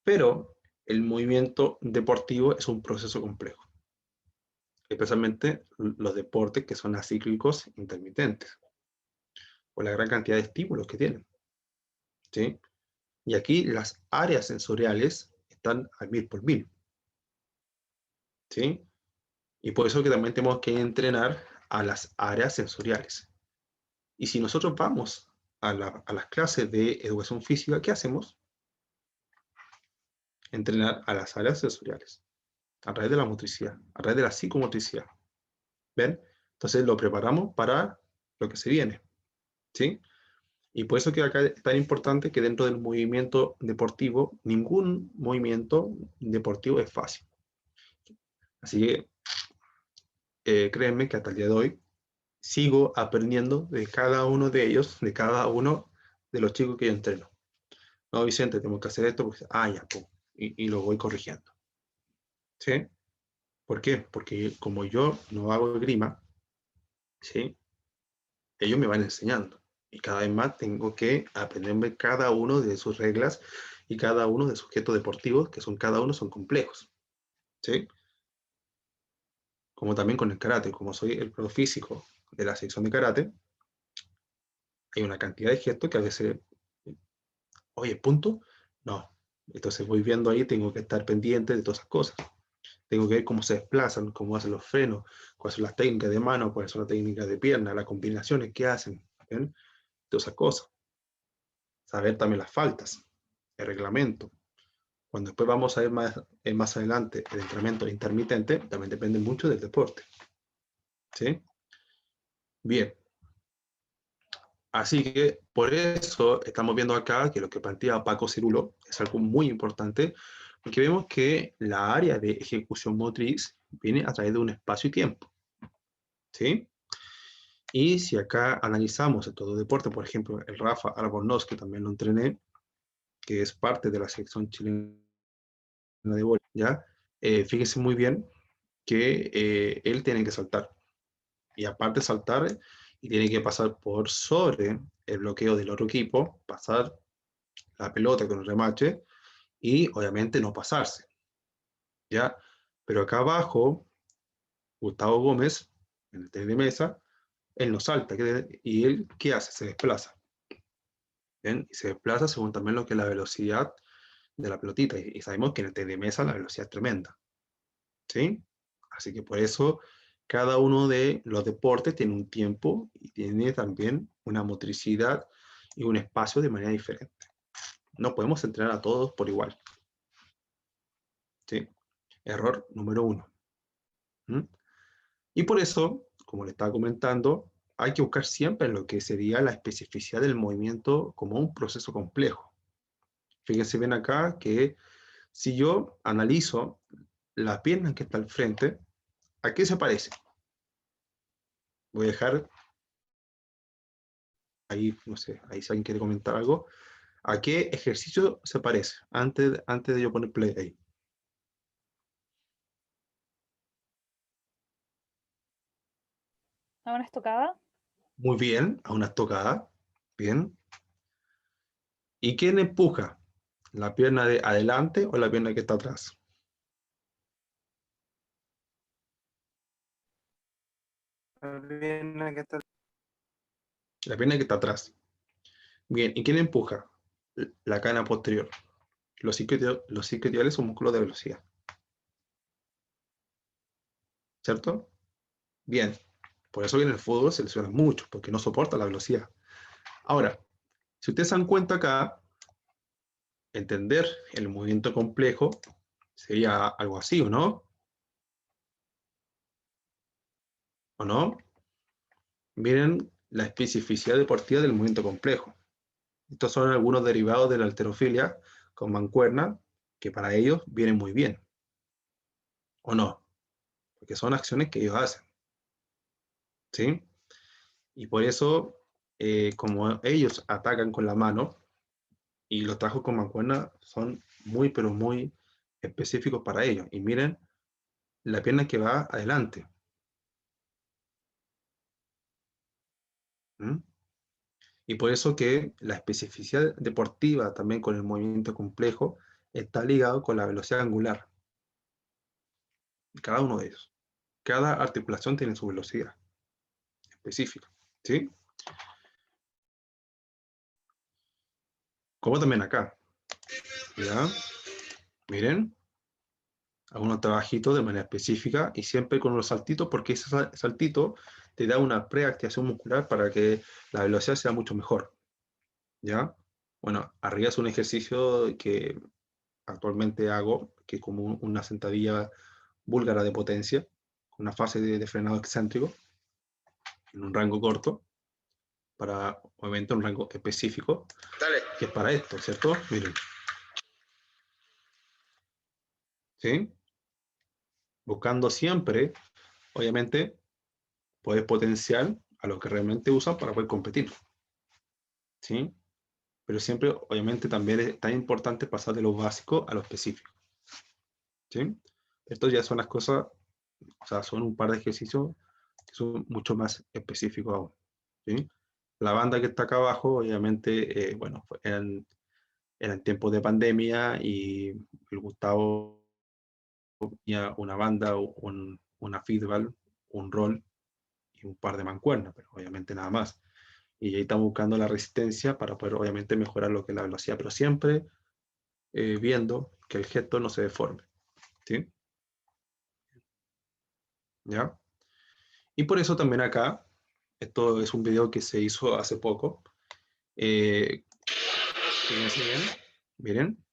Pero el movimiento deportivo es un proceso complejo, especialmente los deportes que son acíclicos intermitentes, por la gran cantidad de estímulos que tienen, ¿sí? Y aquí las áreas sensoriales están al 1000 por 1000, ¿sí? Y por eso que también tenemos que entrenar a las áreas sensoriales. Y si nosotros vamos a las clases de educación física, ¿qué hacemos? Entrenar a las áreas sensoriales, a través de la motricidad, a través de la psicomotricidad. ¿Ven? Entonces lo preparamos para lo que se viene, ¿sí? Y por eso que acá es tan importante que dentro del movimiento deportivo, ningún movimiento deportivo es fácil. Así que créanme que hasta el día de hoy sigo aprendiendo de cada uno de ellos, de cada uno de los chicos que yo entreno. No, Vicente, tengo que hacer esto, porque, ya, pues, y lo voy corrigiendo. ¿Sí? ¿Por qué? Porque como yo no hago esgrima, ¿sí? Ellos me van enseñando. Y cada vez más tengo que aprenderme cada uno de sus reglas y cada uno de sus objetos deportivos, que son cada uno son complejos. ¿Sí? Como también con el karate, como soy el pro físico de la sección de karate, hay una cantidad de gestos que a veces, oye, punto, no. Entonces voy viendo ahí, tengo que estar pendiente de todas esas cosas. Tengo que ver cómo se desplazan, cómo hacen los frenos, cuáles son las técnicas de mano, cuáles son las técnicas de pierna, las combinaciones que hacen, ¿ven? Todas esas cosas. Saber también las faltas, el reglamento, Cuando después vamos a ver más adelante el entrenamiento intermitente, también depende mucho del deporte. ¿Sí? Bien. Así que por eso estamos viendo acá que lo que plantea Paco Cirulo es algo muy importante, porque vemos que la área de ejecución motriz viene a través de un espacio y tiempo. ¿Sí? Y si acá analizamos el todo deporte, por ejemplo, el Rafa Albornoz, que también lo entrené, que es parte de la selección chilena de voleibol, ¿ya? Fíjese muy bien que él tiene que saltar. Y aparte de saltar, y tiene que pasar por sobre el bloqueo del otro equipo, pasar la pelota con el remache y obviamente no pasarse, ¿ya? Pero acá abajo, Gustavo Gómez, en el tenis de mesa, él no salta, y él, ¿qué hace? Se desplaza, ¿bien? Y se desplaza según también lo que es la velocidad de la pelotita, y sabemos que en el tenis de mesa la velocidad es tremenda, ¿sí? Así que por eso cada uno de los deportes tiene un tiempo y tiene también una motricidad y un espacio de manera diferente. No podemos entrenar a todos por igual. ¿Sí? Error número 1. ¿Mm? Y por eso, como le estaba comentando, hay que buscar siempre lo que sería la especificidad del movimiento como un proceso complejo. Fíjense bien acá que si yo analizo la pierna que está al frente, ¿a qué se parece? Voy a dejar ahí, no sé, ahí si alguien quiere comentar algo. ¿A qué ejercicio se parece? Antes de yo poner play ahí. ¿A una estocada? Muy bien, a una estocada. Bien. ¿Y quién empuja? ¿La pierna de adelante o la pierna que está atrás? La pierna que está atrás. Bien, ¿y quién empuja? La cana posterior. Los isquiotibiales son músculos de velocidad. ¿Cierto? Bien. Por eso que en el fútbol se lesiona mucho, porque no soporta la velocidad. Ahora, si ustedes se dan cuenta acá, entender el movimiento complejo sería algo así, ¿o no? ¿O no? Miren la especificidad deportiva del movimiento complejo. Estos son algunos derivados de la halterofilia con mancuerna que para ellos vienen muy bien, ¿o no? Porque son acciones que ellos hacen, ¿sí? Y por eso, como ellos atacan con la mano y los trabajos con mancuerna son muy, pero muy específicos para ellos. Y miren la pierna que va adelante. ¿Mm? Y por eso que la especificidad deportiva también con el movimiento complejo está ligado con la velocidad angular. Cada uno de ellos. Cada articulación tiene su velocidad específica. ¿Sí? Como también acá. ¿Ya? Miren, algunos trabajitos de manera específica y siempre con los saltitos, porque ese saltito te da una preactivación muscular para que la velocidad sea mucho mejor. ¿Ya? Bueno, arriba es un ejercicio que actualmente hago, que es como una sentadilla búlgara de potencia, con una fase de frenado excéntrico, en un rango corto, para obviamente un rango específico, Dale. Que es para esto, ¿cierto? Miren. ¿Sí? Buscando siempre, obviamente, poder potenciar a los que realmente usan para poder competir. ¿Sí? Pero siempre, obviamente, también es tan importante pasar de lo básico a lo específico. ¿Sí? Estos ya son las cosas, o sea, son un par de ejercicios que son mucho más específicos aún. ¿Sí? La banda que está acá abajo, obviamente, bueno, eran tiempos de pandemia y el Gustavo tenía una banda, una feedback, un rol y un par de mancuernas, pero obviamente nada más. Y ahí estamos buscando la resistencia para poder obviamente mejorar lo que es la velocidad, pero siempre viendo que el gesto no se deforme. ¿Sí? ¿Ya? Y por eso también acá, esto es un video que se hizo hace poco. Fíjense bien, miren.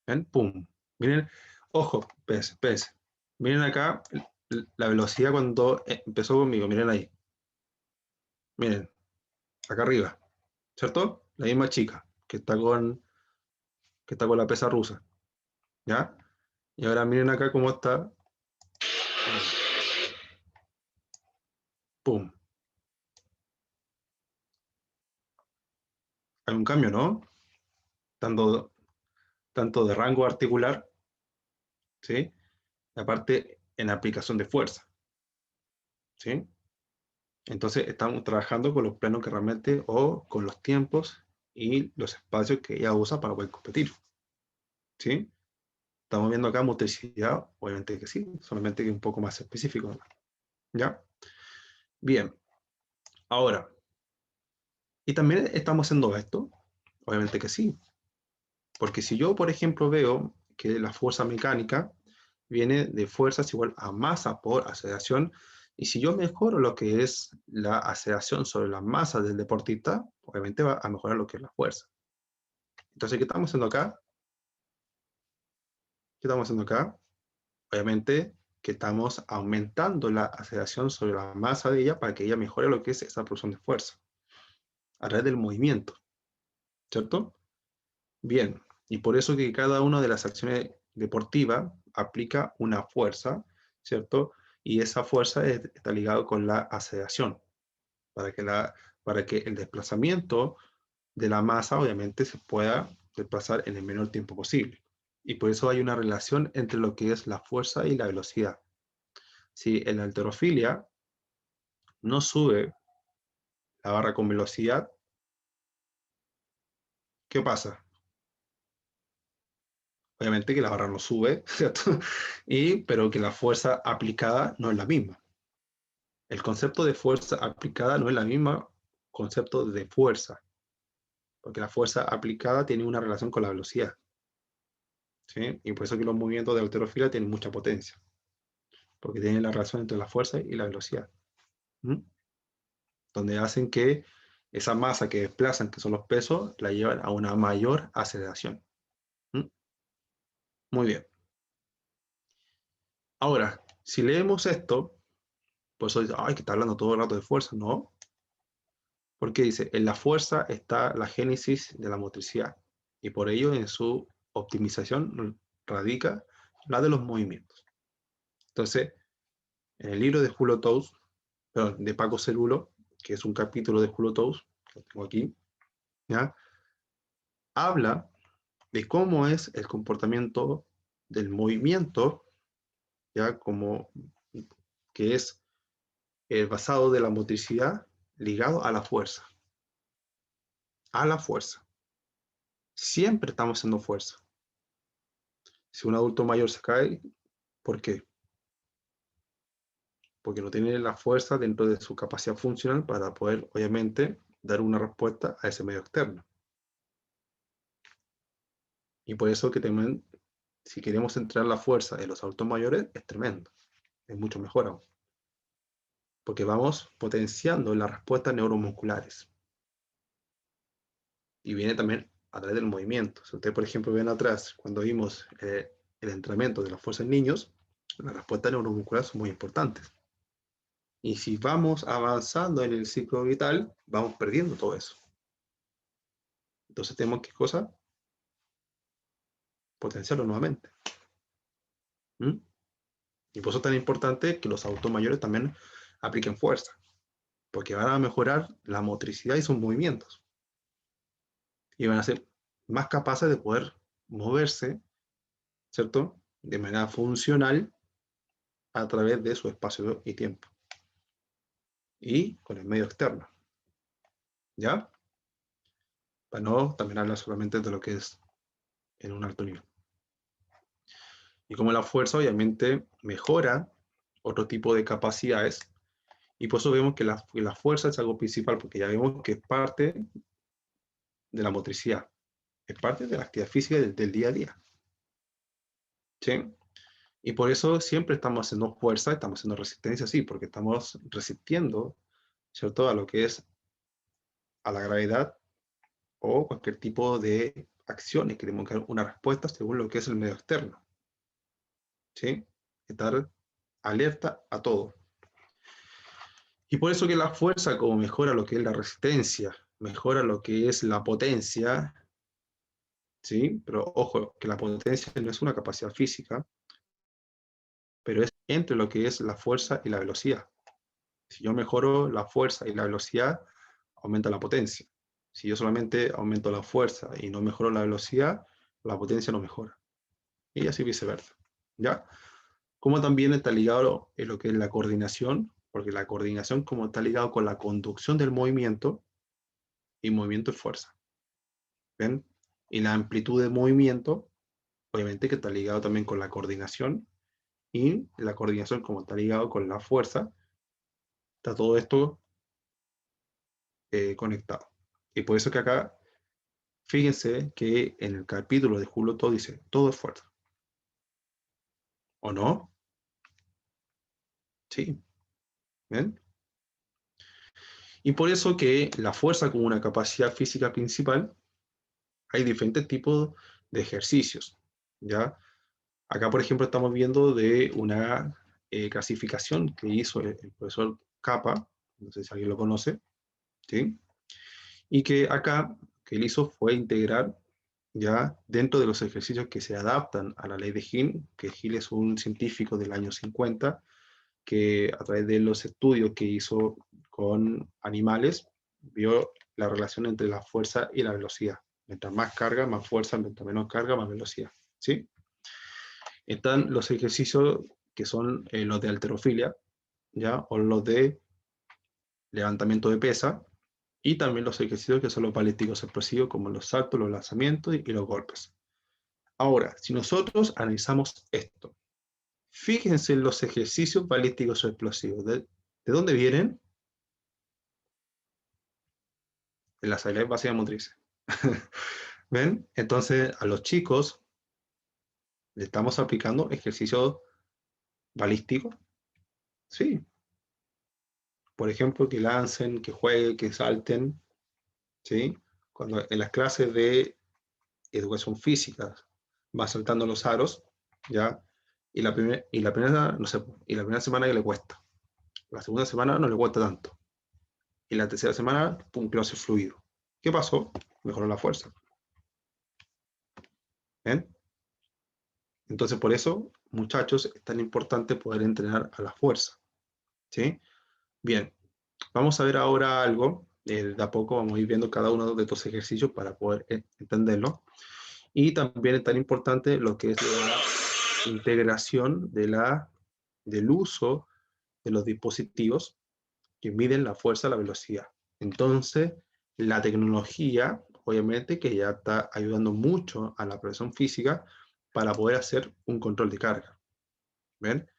¿Ven? ¡Pum! Miren, ojo, pese. Miren acá la velocidad cuando empezó conmigo, miren ahí. Miren, acá arriba, ¿cierto? La misma chica que está con la pesa rusa, ¿ya? Y ahora miren acá cómo está. ¡Pum! Hay un cambio, ¿no? Tanto, tanto de rango articular, ¿sí? Aparte en aplicación de fuerza, ¿sí? Entonces estamos trabajando con los planos que realmente, o con los tiempos y los espacios que ella usa para poder competir, ¿sí? Estamos viendo acá motricidad, obviamente que sí, solamente que un poco más específico, ¿no? ¿Ya? Bien, ahora, ¿y también estamos haciendo esto? Obviamente que sí, porque si yo, por ejemplo, veo que la fuerza mecánica viene de fuerzas igual a masa por aceleración, y si yo mejoro lo que es la aceleración sobre la masa del deportista, obviamente va a mejorar lo que es la fuerza. Entonces, ¿qué estamos haciendo acá? ¿Qué estamos haciendo acá? Obviamente que estamos aumentando la aceleración sobre la masa de ella para que ella mejore lo que es esa producción de fuerza a través del movimiento, ¿cierto? Bien, y por eso que cada una de las acciones deportivas aplica una fuerza, ¿cierto? Y esa fuerza está ligada con la aceleración, para que, para que el desplazamiento de la masa obviamente se pueda desplazar en el menor tiempo posible. Y por eso hay una relación entre lo que es la fuerza y la velocidad. Si en la halterofilia no sube la barra con velocidad, ¿qué pasa? Obviamente que la barra no sube, ¿cierto? Pero que la fuerza aplicada no es la misma. El concepto de fuerza aplicada no es la misma concepto de fuerza, porque la fuerza aplicada tiene una relación con la velocidad, ¿sí? Y por eso que los movimientos de halterofilia tienen mucha potencia, porque tienen la relación entre la fuerza y la velocidad, ¿Mm? Donde hacen que esa masa que desplazan, que son los pesos, la llevan a una mayor aceleración. ¿Mm? Muy bien. Ahora, si leemos esto, pues hoy, ay, que está hablando todo el rato de fuerza, no, porque dice, en la fuerza está la génesis de la motricidad, y por ello en su optimización radica la de los movimientos. Entonces, en el libro de Julio Tous, perdón, de Paco Cerulo, que es un capítulo de Julio Tous, que lo tengo aquí, ¿ya? Habla de cómo es el comportamiento del movimiento, ya como que es el basado de la motricidad ligado a la fuerza. A la fuerza. Siempre estamos haciendo fuerza. Si un adulto mayor se cae, ¿por qué? Porque no tiene la fuerza dentro de su capacidad funcional para poder, obviamente, dar una respuesta a ese medio externo. Y por eso que también, si queremos entrar la fuerza en los adultos mayores, es tremendo. Es mucho mejor aún. Porque vamos potenciando las respuestas neuromusculares. Y viene también a través del movimiento. Si ustedes, por ejemplo, ven atrás, cuando vimos el entrenamiento de la fuerza en niños, las respuestas neuromusculares son muy importantes. Y si vamos avanzando en el ciclo vital, vamos perdiendo todo eso. Entonces tenemos que cosa potenciarlo nuevamente. ¿Mm? Y por eso es tan importante que los adultos mayores también apliquen fuerza, porque van a mejorar la motricidad y sus movimientos. Y van a ser más capaces de poder moverse, ¿cierto? De manera funcional a través de su espacio y tiempo. Y con el medio externo. ¿Ya? Para no también hablar solamente de lo que es en un alto nivel. Y como la fuerza obviamente mejora otro tipo de capacidades, y por eso vemos que la fuerza es algo principal, porque ya vemos que es parte de la motricidad, es parte de la actividad física del día a día. ¿Sí? Y por eso siempre estamos haciendo fuerza, estamos haciendo resistencia, sí, porque estamos resistiendo, ¿cierto?, a lo que es a la gravedad o cualquier tipo de acciones, queremos dar una respuesta según lo que es el medio externo. ¿Sí? Estar alerta a todo. Y por eso que la fuerza, como mejora lo que es la resistencia, mejora lo que es la potencia, ¿sí? Pero ojo, que la potencia no es una capacidad física, pero es entre lo que es la fuerza y la velocidad. Si yo mejoro la fuerza y la velocidad, aumenta la potencia. Si yo solamente aumento la fuerza y no mejoro la velocidad, la potencia no mejora. Y así viceversa. ¿Ya? Como también está ligado en lo que es la coordinación, porque la coordinación como está ligado con la conducción del movimiento, y movimiento es fuerza. ¿Ven? Y la amplitud de movimiento, obviamente que está ligado también con la coordinación, y la coordinación como está ligado con la fuerza, está todo esto conectado. Y por eso que acá, fíjense que en el capítulo de Julio todo dice, todo es fuerza. ¿O no? Sí. ¿Ven? Y por eso que la fuerza como una capacidad física principal, hay diferentes tipos de ejercicios. ¿Ya? Acá, por ejemplo, estamos viendo de una clasificación que hizo el profesor Capa, no sé si alguien lo conoce, ¿sí? Y que acá, que él hizo fue integrar ya dentro de los ejercicios que se adaptan a la ley de Hill, que Hill es un científico del año 50, que a través de los estudios que hizo con animales, vio la relación entre la fuerza y la velocidad. Mientras más carga, más fuerza, mientras menos carga, más velocidad. ¿Sí? Están los ejercicios que son los de halterofilia, ¿ya? O los de levantamiento de pesa, y también los ejercicios que son los balísticos explosivos, como los saltos, los lanzamientos y los golpes. Ahora, si nosotros analizamos esto, fíjense en los ejercicios balísticos o explosivos. ¿De dónde vienen? De las habilidades básicas motrices. ¿Ven? Entonces, a los chicos le estamos aplicando ejercicios balísticos. Sí. Por ejemplo, que lancen, que jueguen, que salten. ¿Sí? Cuando en las clases de educación física va saltando los aros, ¿ya? No sé, y la primera semana ya le cuesta. La segunda semana no le cuesta tanto. Y la tercera semana, pum, que lo hace fluido. ¿Qué pasó? Mejoró la fuerza. ¿Ven? Entonces, por eso, muchachos, es tan importante poder entrenar a la fuerza. ¿Sí? Bien, vamos a ver ahora algo. De a poco vamos a ir viendo cada uno de estos ejercicios para poder entenderlo. Y también es tan importante lo que es la integración del uso de los dispositivos que miden la fuerza, la velocidad. Entonces, la tecnología, obviamente, que ya está ayudando mucho a la presión física para poder hacer un control de carga. ¿Ven?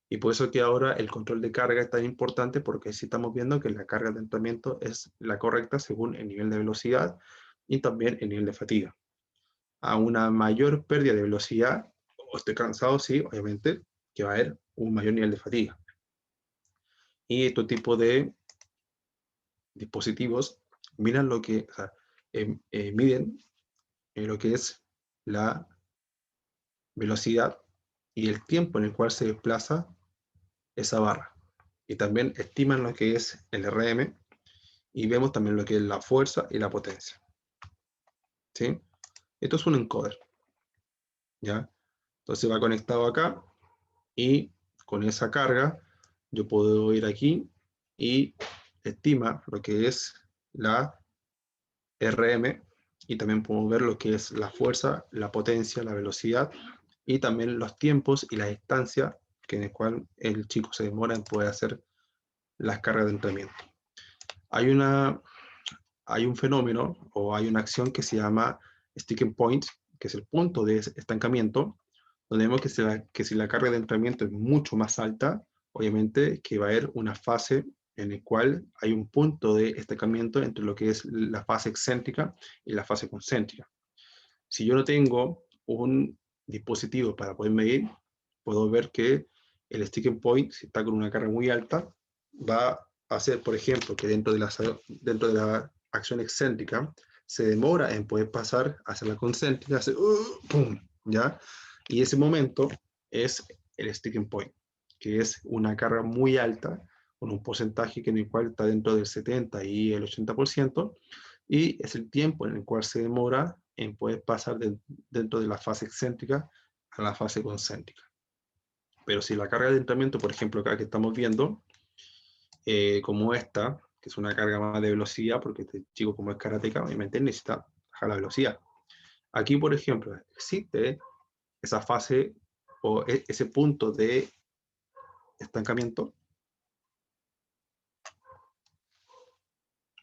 Y por eso que ahora el control de carga es tan importante, porque sí estamos viendo que la carga de entrenamiento es la correcta según el nivel de velocidad y también el nivel de fatiga. A una mayor pérdida de velocidad, o estoy cansado, sí, obviamente, que va a haber un mayor nivel de fatiga. Y este tipo de dispositivos miran lo que, o sea, miden lo que es la velocidad y el tiempo en el cual se desplaza esa barra. Y también estiman lo que es el RM y vemos también lo que es la fuerza y la potencia. ¿Sí? Esto es un encoder. ¿Ya? Entonces va conectado acá y con esa carga yo puedo ir aquí y estima lo que es la RM y también puedo ver lo que es la fuerza, la potencia, la velocidad y también los tiempos y la distancia que en el cual el chico se demora en poder hacer las cargas de entrenamiento. Hay un fenómeno o hay una acción que se llama sticking point, que es el punto de estancamiento, donde vemos que si la carga de entrenamiento es mucho más alta, obviamente que va a haber una fase en la cual hay un punto de estancamiento entre lo que es la fase excéntrica y la fase concéntrica. Si yo no tengo un dispositivo para poder medir, puedo ver que el sticking point, si está con una carga muy alta, va a hacer, por ejemplo, que dentro de la acción excéntrica se demora en poder pasar hacia la concéntrica, hace ¡pum! ¿Ya? Y ese momento es el sticking point, que es una carga muy alta, con un porcentaje que en el cual está dentro del 70 y el 80%, y es el tiempo en el cual se demora en poder pasar dentro de la fase excéntrica a la fase concéntrica. Pero si la carga de entrenamiento, por ejemplo, acá que estamos viendo, como esta, que es una carga más de velocidad, porque este chico como es karateca, obviamente necesita bajar la velocidad. Aquí, por ejemplo, existe esa fase o ese punto de estancamiento,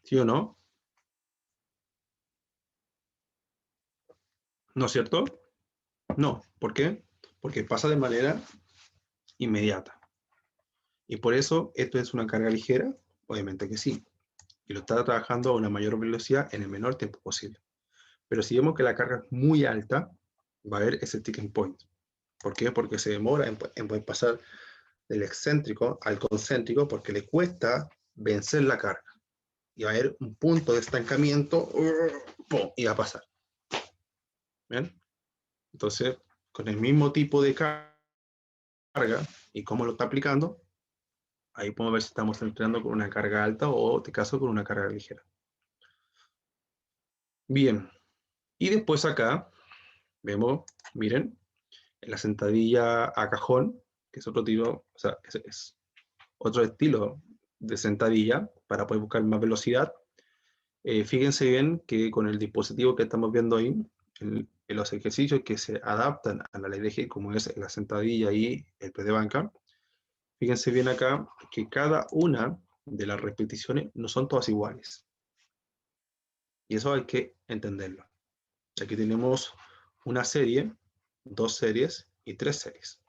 ¿sí o no? ¿No es cierto? No. ¿Por qué? Porque pasa de manera inmediata. Y por eso esto es una carga ligera, obviamente que sí. Y lo está trabajando a una mayor velocidad en el menor tiempo posible. Pero si vemos que la carga es muy alta, va a haber ese sticking point. ¿Por qué? Porque se demora en poder pasar del excéntrico al concéntrico porque le cuesta vencer la carga. Y va a haber un punto de estancamiento ¡pum! Y va a pasar. ¿Ven? Entonces, con el mismo tipo de carga y cómo lo está aplicando, ahí podemos ver si estamos entrenando con una carga alta o, en este caso, con una carga ligera. Bien. Y después acá vemos, miren, la sentadilla a cajón, que es otro tipo, o sea, es otro estilo de sentadilla para poder buscar más velocidad. Fíjense bien que con el dispositivo que estamos viendo ahí, en los ejercicios que se adaptan a la ley de G, como es la sentadilla y el press de banca, fíjense bien acá que cada una de las repeticiones no son todas iguales. Y eso hay que entenderlo. Aquí tenemos una serie, 2 series y 3 series.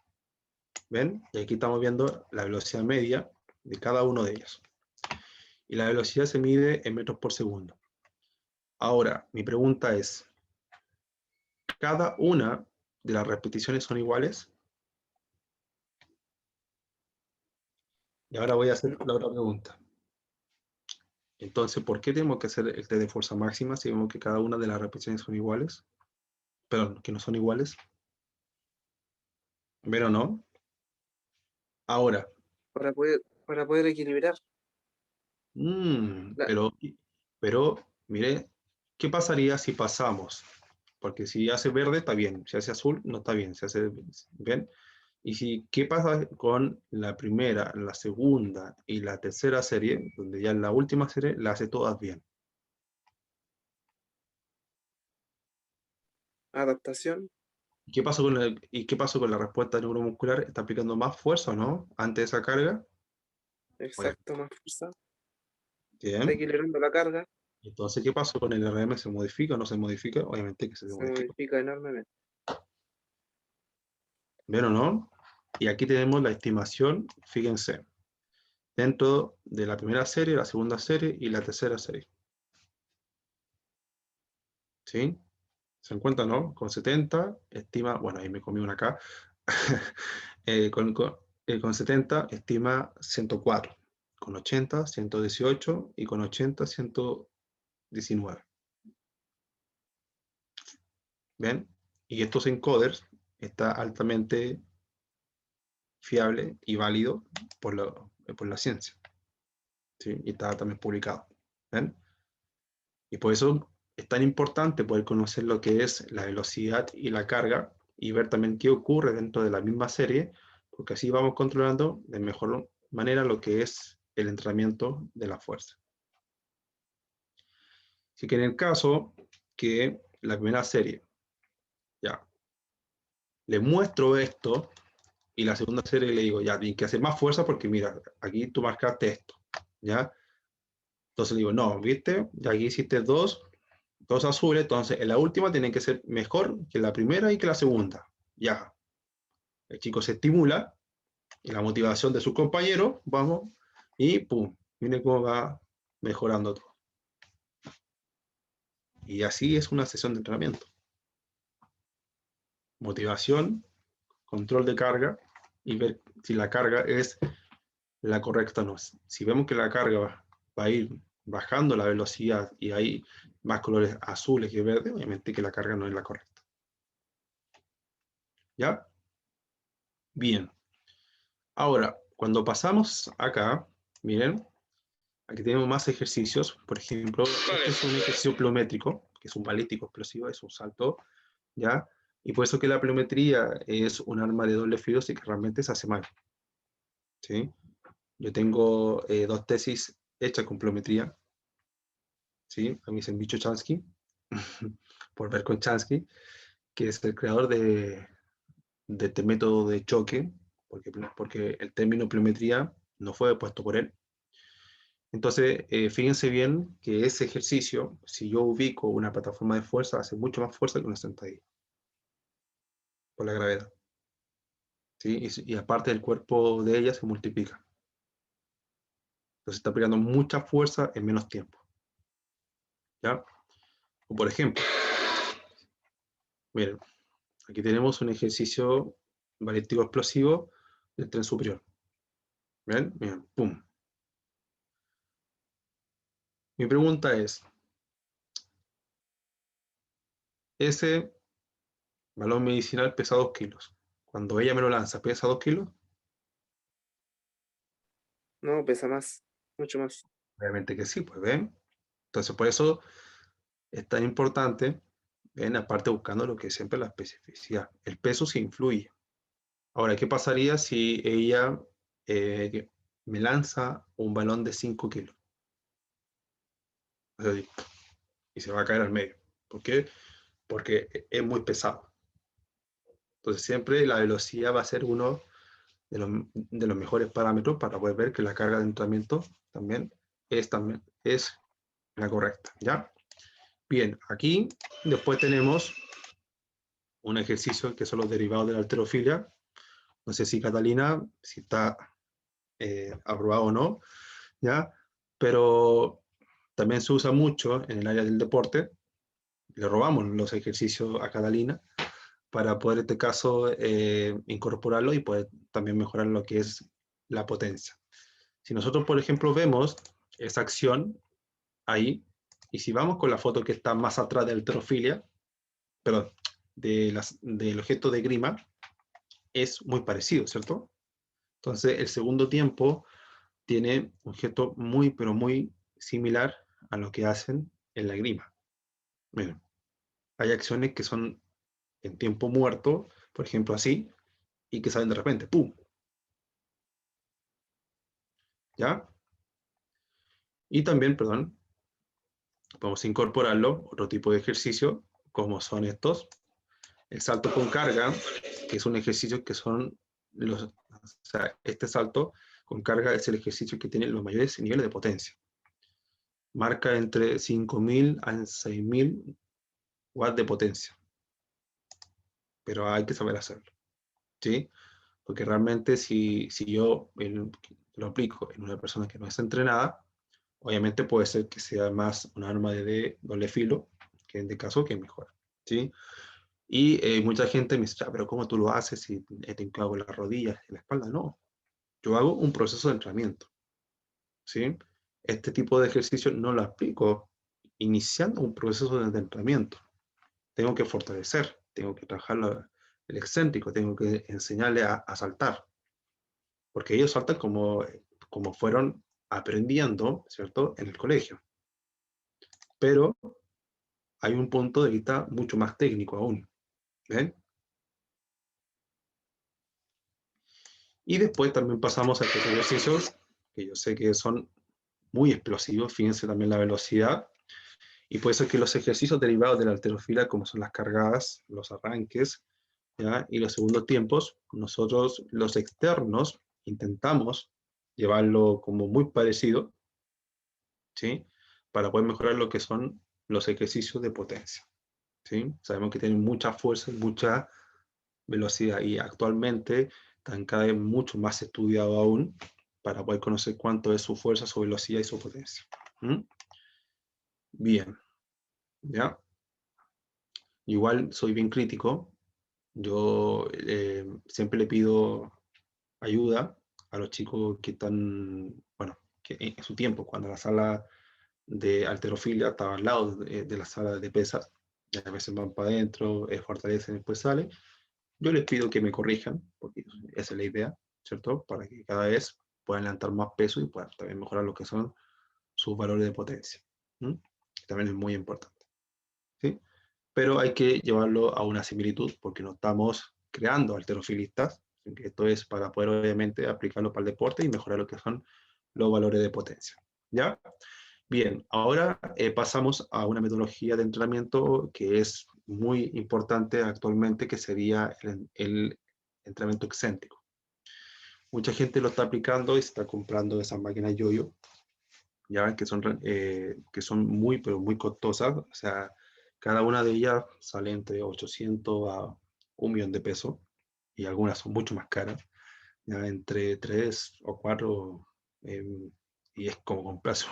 ¿Ven? Y aquí estamos viendo la velocidad media de cada uno de ellos. Y la velocidad se mide en metros por segundo. Ahora, mi pregunta es, ¿cada una de las repeticiones son iguales? Y ahora voy a hacer la otra pregunta. Entonces, ¿por qué tenemos que hacer el test de fuerza máxima si vemos que cada una de las repeticiones son iguales? Perdón, que no son iguales. ¿Ven o no? Ahora, Para poder equilibrar. La- pero, mire, ¿qué pasaría si pasamos? Porque si hace verde está bien, si hace azul no está bien, si hace, ¿ven? Y si, ¿qué pasa con la primera, la segunda y la tercera serie, donde ya en la última serie la hace todas bien? Adaptación. ¿Y qué pasó con la respuesta neuromuscular? ¿Está aplicando más fuerza o no? Ante esa carga. Oye, Exacto, más fuerza. Está bien. equilibrando la carga. Entonces, ¿qué pasó con el RM? ¿Se modifica o no se modifica? Obviamente que se Se modifica. modifica enormemente. ¿Ven o no? Y aquí tenemos la estimación, fíjense, dentro de la primera serie, la segunda serie y la tercera serie. ¿Sí? ¿Se encuentra, no? Con 70, estima, bueno, ahí me comí una acá, con 70 estima 104, con 80, 118 y con 80, 119. ¿Ven? Y estos encoders está altamente fiable y válido por la ciencia. ¿Sí? Y está también publicado. ¿Ven? Y por eso es tan importante poder conocer lo que es la velocidad y la carga y ver también qué ocurre dentro de la misma serie, porque así vamos controlando de mejor manera lo que es el entrenamiento de la fuerza. Así que en el caso que la primera serie, ya, le muestro esto y la segunda serie le digo, ya, tienes que hacer más fuerza porque mira, aquí tú marcaste esto, ¿ya? Entonces le digo, no, ¿viste? Ya aquí hiciste dos azules, entonces en la última tienen que ser mejor que la primera y que la segunda. Ya, el chico se estimula y la motivación de sus compañeros, vamos, y pum, miren cómo va mejorando todo. Y así es una sesión de entrenamiento. Motivación, control de carga y ver si la carga es la correcta o no. Si vemos que la carga va a ir bajando la velocidad y hay más colores azules que verdes, obviamente que la carga no es la correcta. ¿Ya? Bien. Ahora, cuando pasamos acá, miren, aquí tenemos más ejercicios. Por ejemplo, este es un ejercicio pliométrico, que es un balístico explosivo, es un salto, ¿ya? Y por eso que la pliometría es un arma de doble filo, y que realmente se hace mal, ¿sí? Yo tengo 2 tesis hechas con pliometría, ¿sí? A mí se me bicho Chansky, por ver con Chansky, que es el creador de este método de choque, porque el término pliometría no fue puesto por él. Entonces, fíjense bien que ese ejercicio, si yo ubico una plataforma de fuerza, hace mucho más fuerza que una sentadilla, por la gravedad, ¿sí? Y aparte el cuerpo de ella se multiplica. Entonces está aplicando mucha fuerza en menos tiempo, ¿ya? O por ejemplo, miren, aquí tenemos un ejercicio balístico explosivo del tren superior. ¿Ven? Miren, pum. Mi pregunta es, ese balón medicinal pesa 2 kilos. Cuando ella me lo lanza, ¿pesa 2 kilos? No, pesa más, mucho más. Obviamente que sí, pues ven. Entonces, por eso es tan importante, ven, aparte buscando lo que es siempre la especificidad. El peso sí influye. Ahora, ¿qué pasaría si ella me lanza un balón de 5 kilos? O sea, y se va a caer al medio. ¿Por qué? Porque es muy pesado. Entonces, siempre la velocidad va a ser uno de los mejores parámetros para poder ver que la carga de entrenamiento también es la correcta, ¿ya? Bien, aquí después tenemos un ejercicio que son los derivados de la halterofilia. No sé si Catalina, si está aprobado o no, ¿ya? Pero también se usa mucho en el área del deporte. Le robamos los ejercicios a Catalina para poder, en este caso, incorporarlo y poder también mejorar lo que es la potencia. Si nosotros, por ejemplo, vemos esa acción ahí, y si vamos con la foto que está más atrás de halterofilia, perdón, del objeto de grima, es muy parecido, ¿cierto? Entonces, el segundo tiempo tiene un objeto muy, pero muy similar a lo que hacen en la grima. Miren, hay acciones que son en tiempo muerto, por ejemplo, así, y que salen de repente, ¡pum! ¿Ya? Y también, perdón, podemos incorporarlo, otro tipo de ejercicio, como son estos, el salto con carga, que es un ejercicio que son o sea, este salto con carga es el ejercicio que tiene los mayores niveles de potencia. Marca entre 5.000 a 6.000 watts de potencia, pero hay que saber hacerlo, ¿sí? Porque realmente si yo lo aplico en una persona que no es entrenada, obviamente puede ser que sea más un arma de doble filo, que en este caso que mejor, ¿sí? Y mucha gente me dice, pero ¿cómo tú lo haces si te hago las rodillas y la espalda? No, yo hago un proceso de entrenamiento, ¿sí? Este tipo de ejercicio no lo aplico iniciando un proceso de entrenamiento. Tengo que fortalecer, tengo que trabajar el excéntrico, tengo que enseñarle a saltar, porque ellos saltan como fueron aprendiendo, ¿cierto?, en el colegio. Pero hay un punto de vista mucho más técnico aún, ¿ven? Y después también pasamos a estos ejercicios, que yo sé que son muy explosivos, fíjense también la velocidad, y puede ser que los ejercicios derivados de la halterofilia, como son las cargadas, los arranques, ¿ya? Y los segundos tiempos, nosotros los externos intentamos llevarlo como muy parecido, ¿sí? Para poder mejorar lo que son los ejercicios de potencia, ¿sí? Sabemos que tienen mucha fuerza y mucha velocidad y actualmente están cada vez mucho más estudiados aún para poder conocer cuánto es su fuerza, su velocidad y su potencia. ¿Mm? Bien, ¿ya? Igual soy bien crítico. Yo siempre le pido ayuda a los chicos que están, bueno, que en su tiempo, cuando la sala de halterofilia, estaba al lado de la sala de pesas, y a veces van para adentro, fortalecen y después salen. Yo les pido que me corrijan, porque esa es la idea, ¿cierto? Para que cada vez puedan levantar más peso y puedan también mejorar lo que son sus valores de potencia. ¿Mm? También es muy importante. ¿Sí? Pero hay que llevarlo a una similitud, porque no estamos creando halterofilistas, sino que esto es para poder obviamente aplicarlo para el deporte y mejorar lo que son los valores de potencia. ¿Ya? Bien, ahora pasamos a una metodología de entrenamiento que es muy importante actualmente, que sería el entrenamiento excéntrico. Mucha gente lo está aplicando y se está comprando esas máquinas yo-yo, ya que son muy, pero muy costosas. O sea, cada una de ellas sale entre 800 a 1 millón de pesos, y algunas son mucho más caras, ya entre 3 o 4, y es como comprarse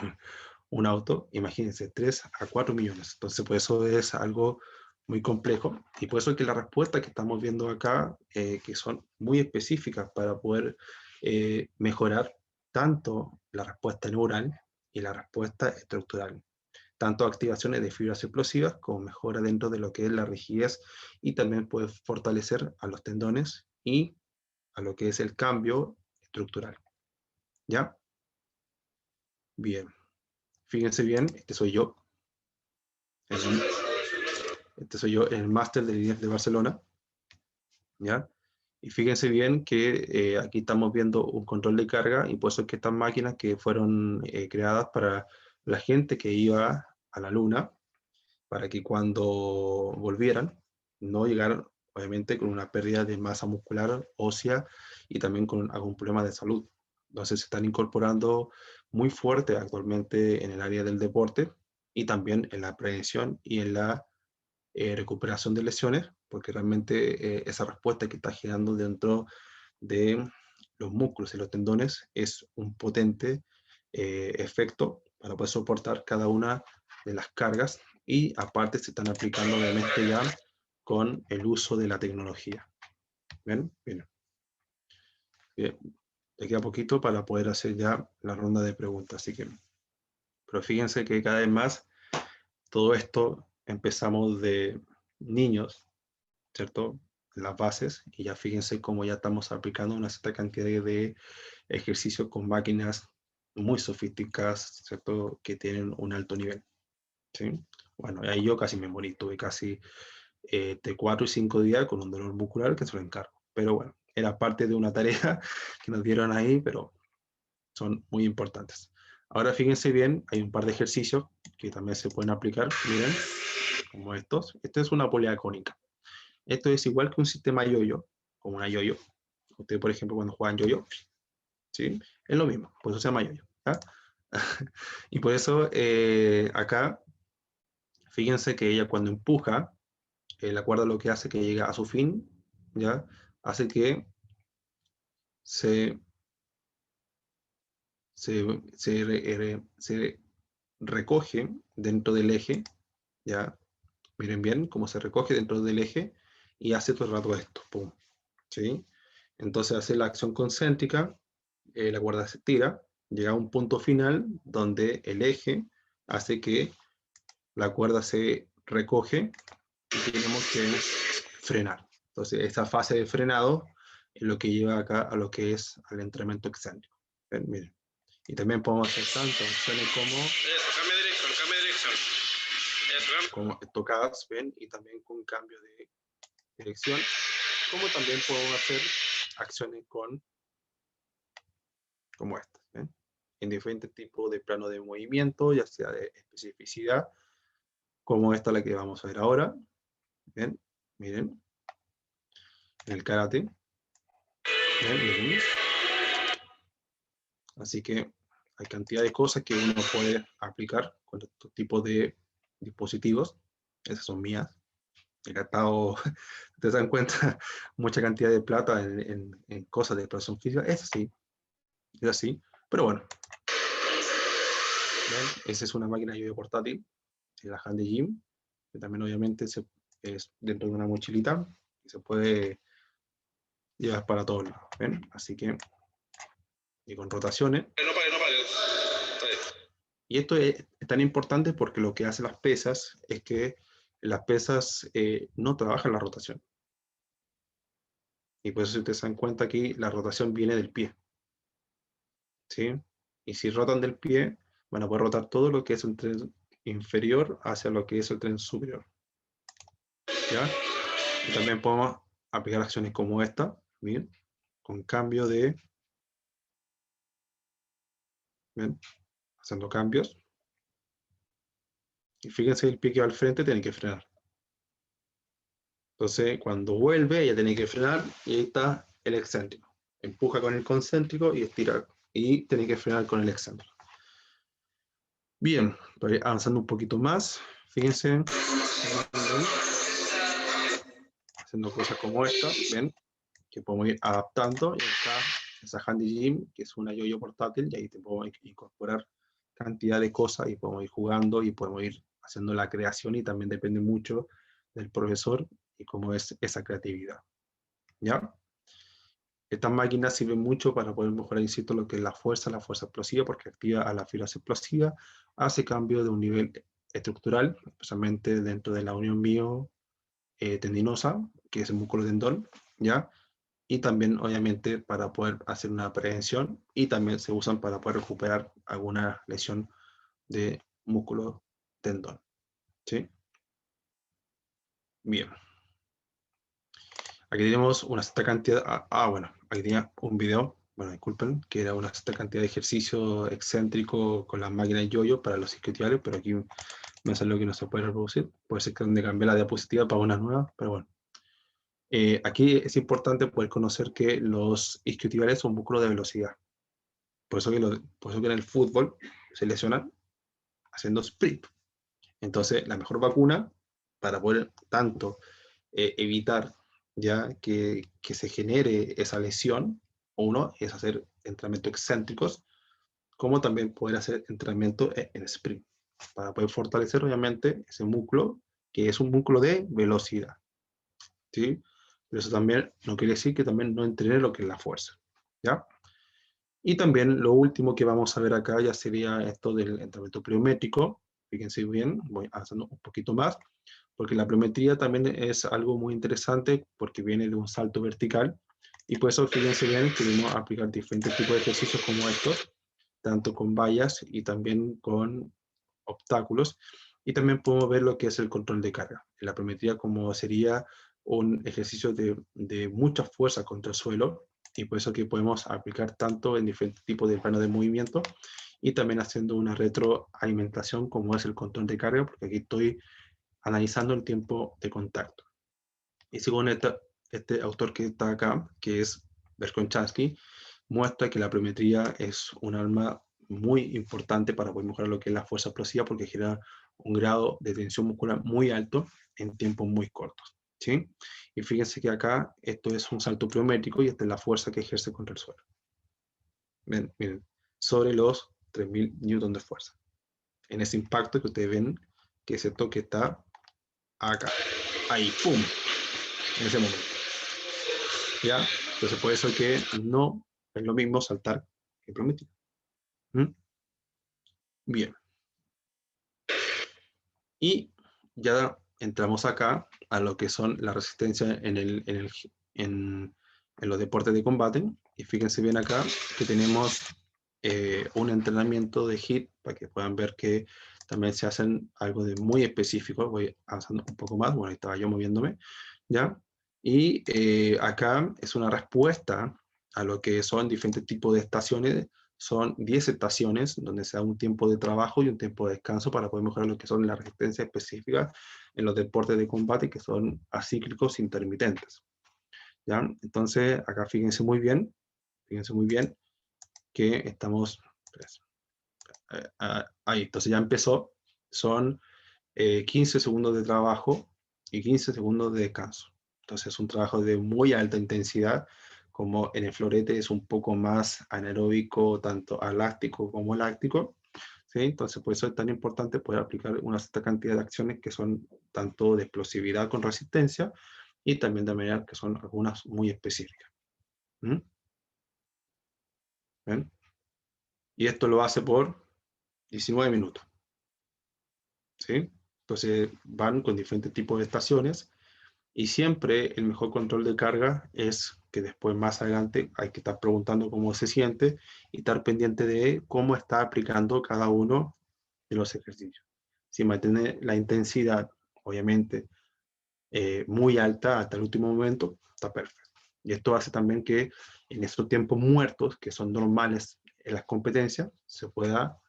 un auto, imagínense, 3 a 4 millones. Entonces, por eso es algo muy complejo, y por eso es que las respuestas que estamos viendo acá, que son muy específicas para poder mejorar tanto la respuesta neural y la respuesta estructural, tanto activaciones de fibras explosivas como mejora dentro de lo que es la rigidez, y también puede fortalecer a los tendones y a lo que es el cambio estructural. ¿Ya? Bien. Fíjense bien, este soy yo. Este soy yo en el máster del INEF de Barcelona. ¿Ya? Y fíjense bien que aquí estamos viendo un control de carga, y por eso es que estas máquinas que fueron creadas para la gente que iba a la luna, para que cuando volvieran no llegaran obviamente con una pérdida de masa muscular, ósea, y también con algún problema de salud. Entonces se están incorporando muy fuerte actualmente en el área del deporte, y también en la prevención y en la recuperación de lesiones, porque realmente esa respuesta que está generando dentro de los músculos y los tendones es un potente efecto para poder soportar cada una de las cargas, y aparte se están aplicando obviamente ya con el uso de la tecnología. ¿Ven? Bien. Bien. Le queda poquito para poder hacer ya la ronda de preguntas, así que, pero fíjense que cada vez más todo esto empezamos de niños, ¿cierto? Las bases, y ya fíjense cómo ya estamos aplicando una cierta cantidad de ejercicios con máquinas muy sofisticadas, ¿cierto? Que tienen un alto nivel, ¿sí? Bueno, ahí yo casi me morí, tuve casi de 4 y 5 días con un dolor muscular que se lo encargo, pero bueno, era parte de una tarea que nos dieron ahí, pero son muy importantes. Ahora fíjense bien, hay un par de ejercicios que también se pueden aplicar, miren, como estos. Esta es una polea cónica. Esto es igual que un sistema yo-yo, como una yo-yo. Ustedes, por ejemplo, cuando juegan yo-yo, ¿sí? Es lo mismo, por eso se llama yo-yo. Y por eso acá, fíjense que ella cuando empuja, la cuerda lo que hace que llega a su fin, ¿ya? Hace que se, se recoge dentro del eje, ¿ya? Miren bien cómo se recoge dentro del eje, y hace todo el rato esto, pum, ¿sí? Entonces hace la acción concéntrica, la cuerda se tira, llega a un punto final donde el eje hace que la cuerda se recoge y tenemos que frenar. Entonces esa fase de frenado es lo que lleva acá a lo que es al entrenamiento excéntrico. ¿Ven? Miren. Y también podemos hacer tantas acciones como... Eso, cambia de dirección, cambia de dirección. Eso, como tocadas, ¿ven? Y también con cambio de dirección. Como también podemos hacer acciones como estas, ¿ven? En diferentes tipos de plano de movimiento, ya sea de especificidad, como esta la que vamos a ver ahora. ¿Ven? Miren, en el karate. ¿Ven? Miren. Así que hay cantidad de cosas que uno puede aplicar con estos tipos de dispositivos. Esas son mías. He gastado, te dan cuenta, mucha cantidad de plata en cosas de preparación física. Es así. Pero bueno, ¿ven? Esa es una máquina de portátil, la Handy Gym, que también obviamente es dentro de una mochilita y se puede llevar para todos lados. ¿Ven? Así que, y con rotaciones. No pare, no pare. Y esto es tan importante porque lo que hacen las pesas es que las pesas no trabajan la rotación. Y por eso si ustedes se dan cuenta aquí, la rotación viene del pie. ¿Sí? Y si rotan del pie, van a poder rotar todo lo que es el tren inferior hacia lo que es el tren superior. ¿Ya? Y también podemos aplicar acciones como esta, ¿bien? Con cambio de... ¿Ven? Haciendo cambios. Y fíjense, el pie que va al frente tiene que frenar. Entonces, cuando vuelve, ella tiene que frenar y ahí está el excéntrico. Empuja con el concéntrico y estira. Y tiene que frenar con el excéntrico. Bien, voy avanzando un poquito más. Fíjense. Haciendo cosas como esta, ¿ven? Que podemos ir adaptando. Y está esa Handy Gym, que es una yo-yo portátil, y ahí te podemos incorporar cantidad de cosas y podemos ir jugando y podemos ir haciendo la creación y también depende mucho del profesor y cómo es esa creatividad. ¿Ya? Estas máquinas sirven mucho para poder mejorar, insisto, lo que es la fuerza explosiva, porque activa a las fibras explosivas, hace cambio de un nivel estructural, especialmente dentro de la unión tendinosa, que es el músculo tendón, ¿ya? Y también, obviamente, para poder hacer una prevención, y también se usan para poder recuperar alguna lesión de músculo tendón, ¿sí? Bien. Aquí tenemos una cierta cantidad, bueno, aquí tenía un video, bueno, disculpen, que era una cierta cantidad de ejercicio excéntrico con las máquinas yo-yo para los isquiotibiales, pero aquí me salió que no se puede reproducir, puede ser que donde cambié la diapositiva para una nueva, pero bueno. Aquí es importante poder conocer que los isquiotibiales son músculos de velocidad, por eso que en el fútbol se lesionan haciendo sprint. Entonces, la mejor vacuna para poder tanto evitar ya que se genere esa lesión, uno es hacer entrenamientos excéntricos, como también poder hacer entrenamiento en sprint, para poder fortalecer obviamente ese músculo, que es un músculo de velocidad, ¿sí? Pero eso también no quiere decir que también no entrene lo que es la fuerza, ¿ya? Y también lo último que vamos a ver acá ya sería esto del entrenamiento pliométrico. Fíjense bien, voy avanzando un poquito más, porque la pliometría también es algo muy interesante porque viene de un salto vertical. Y por eso fíjense bien que vamos a aplicar diferentes tipos de ejercicios como estos, tanto con vallas y también con obstáculos. Y también podemos ver lo que es el control de carga. En la pliometría como sería un ejercicio de mucha fuerza contra el suelo, y por eso que podemos aplicar tanto en diferentes tipos de planos de movimiento y también haciendo una retroalimentación como es el control de carga, porque aquí estoy analizando el tiempo de contacto. Y según este autor que está acá, que es Berkonchansky, muestra que la pliometría es un arma muy importante para poder mejorar lo que es la fuerza explosiva porque genera un grado de tensión muscular muy alto en tiempos muy cortos. ¿Sí? Y fíjense que acá esto es un salto pliométrico y esta es la fuerza que ejerce contra el suelo. Ven, miren, sobre los 3000 newton de fuerza. En ese impacto que ustedes ven que ese toque está acá, ahí, ¡pum! En ese momento. ¿Ya? Entonces por eso que no es lo mismo saltar que pliometría. ¿Mm? Bien. Y ya entramos acá a lo que son la resistencia en los deportes de combate. Y fíjense bien acá que tenemos un entrenamiento de HIIT para que puedan ver que también se hacen algo de muy específico. Voy avanzando un poco más. Bueno, ahí estaba yo moviéndome. ¿Ya? Y acá es una respuesta a lo que son diferentes tipos de estaciones. Son 10 estaciones donde se da un tiempo de trabajo y un tiempo de descanso para poder mejorar lo que son las resistencias específicas en los deportes de combate que son acíclicos intermitentes. ¿Ya? Entonces, acá fíjense muy bien que estamos, pues, ahí, entonces ya empezó, son 15 segundos de trabajo y 15 segundos de descanso. Entonces es un trabajo de muy alta intensidad, como en el florete es un poco más anaeróbico, tanto aláctico como láctico. ¿Sí? Entonces por eso es tan importante poder aplicar una cierta cantidad de acciones que son tanto de explosividad con resistencia y también de manera que son algunas muy específicas. ¿Mm? ¿Ven? Y esto lo hace por 19 minutos. ¿Sí? Entonces van con diferentes tipos de estaciones y siempre el mejor control de carga es que después más adelante hay que estar preguntando cómo se siente y estar pendiente de cómo está aplicando cada uno de los ejercicios. Si mantiene la intensidad, obviamente, muy alta hasta el último momento, está perfecto. Y esto hace también que en estos tiempos muertos, que son normales en las competencias, se pueda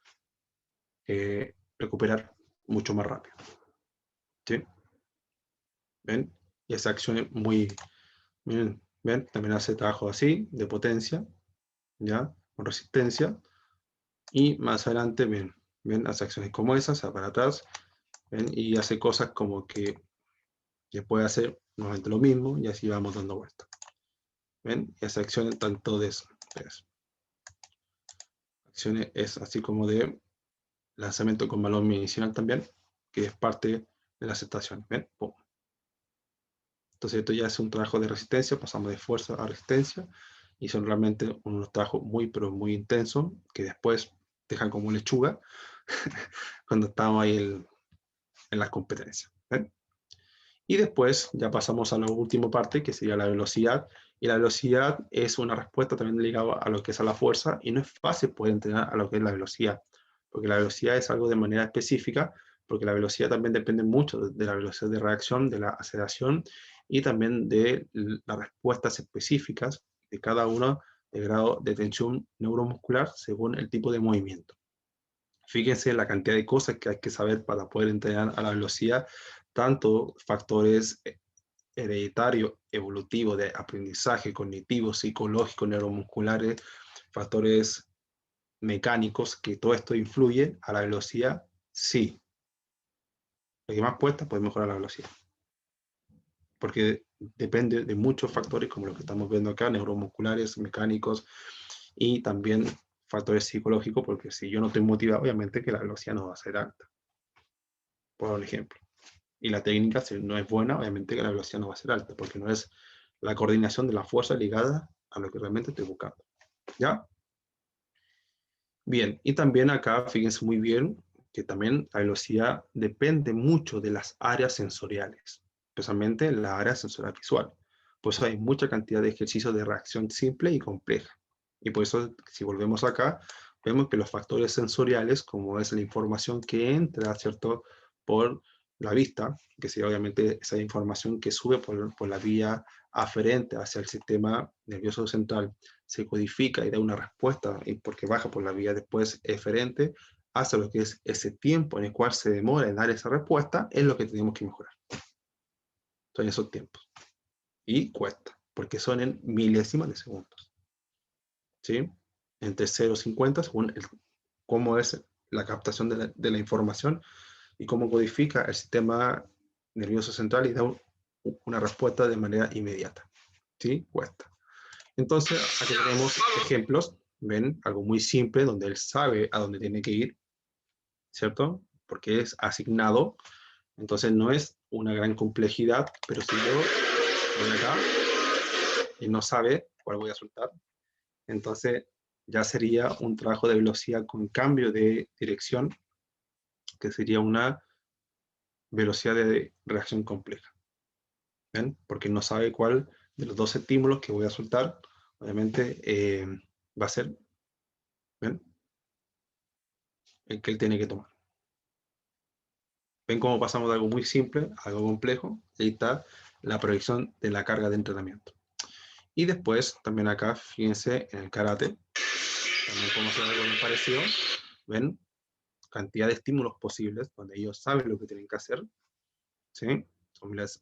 recuperar mucho más rápido. ¿Sí? ¿Ven? Y esa acción es muy, miren, ¿ven? También hace trabajo así, de potencia, ¿ya? Con resistencia. Y más adelante, ¿ven? ¿Ven? Hace acciones como esas, para atrás, ¿ven? Y hace cosas como que puede hacer nuevamente lo mismo, y así vamos dando vueltas. ¿Ven? Y hace acciones tanto de eso. Acciones es así como de lanzamiento con balón medicinal también, que es parte de la aceptación. ¿Ven? ¡Pum! Entonces esto ya es un trabajo de resistencia, pasamos de fuerza a resistencia, y son realmente unos trabajos muy, pero muy intensos, que después dejan como lechuga cuando estamos ahí en las competencias. ¿Ven? Y después ya pasamos a la última parte, que sería la velocidad, y la velocidad es una respuesta también ligada a lo que es a la fuerza, y no es fácil poder entrenar a lo que es la velocidad, porque la velocidad es algo de manera específica, porque la velocidad también depende mucho de la velocidad de reacción, de la aceleración, y también de las respuestas específicas de cada uno de grado de tensión neuromuscular según el tipo de movimiento. Fíjense la cantidad de cosas que hay que saber para poder entrenar a la velocidad, tanto factores hereditarios, evolutivos, de aprendizaje, cognitivo, psicológico, neuromusculares, factores mecánicos, que todo esto influye a la velocidad, sí. Lo que más puesta puede mejorar la velocidad. Porque depende de muchos factores, como lo que estamos viendo acá, neuromusculares, mecánicos, y también factores psicológicos, porque si yo no estoy motivado, obviamente que la velocidad no va a ser alta. Por ejemplo. Y la técnica, si no es buena, obviamente que la velocidad no va a ser alta, porque no es la coordinación de la fuerza ligada a lo que realmente estoy buscando. ¿Ya? Bien, y también acá, fíjense muy bien, que también la velocidad depende mucho de las áreas sensoriales, especialmente la área sensorial visual. Por eso hay mucha cantidad de ejercicios de reacción simple y compleja. Y por eso, si volvemos acá, vemos que los factores sensoriales, como es la información que entra, ¿cierto?, por la vista, que sería obviamente esa información que sube por la vía aferente hacia el sistema nervioso central, se codifica y da una respuesta, y porque baja por la vía después eferente, hacia lo que es ese tiempo en el cual se demora en dar esa respuesta, es lo que tenemos que mejorar. Son esos tiempos. Y cuesta, porque son en milésimas de segundos. ¿Sí? Entre 0 y 50, según cómo es la captación de la información y cómo codifica el sistema nervioso central y da una respuesta de manera inmediata. ¿Sí? Cuesta. Entonces, aquí tenemos ejemplos, ven, algo muy simple, donde él sabe a dónde tiene que ir, ¿cierto? Porque es asignado, entonces no es una gran complejidad, pero si yo voy acá y no sabe cuál voy a soltar, entonces ya sería un trabajo de velocidad con cambio de dirección, que sería una velocidad de reacción compleja, ¿ven? Porque no sabe cuál de los dos estímulos que voy a soltar, obviamente va a ser, ¿ven?, el que él tiene que tomar. ¿Ven cómo pasamos de algo muy simple a algo complejo? Ahí está la proyección de la carga de entrenamiento. Y después, también acá, fíjense, en el karate, también podemos hacer algo muy parecido. ¿Ven? Cantidad de estímulos posibles, donde ellos saben lo que tienen que hacer. ¿Sí?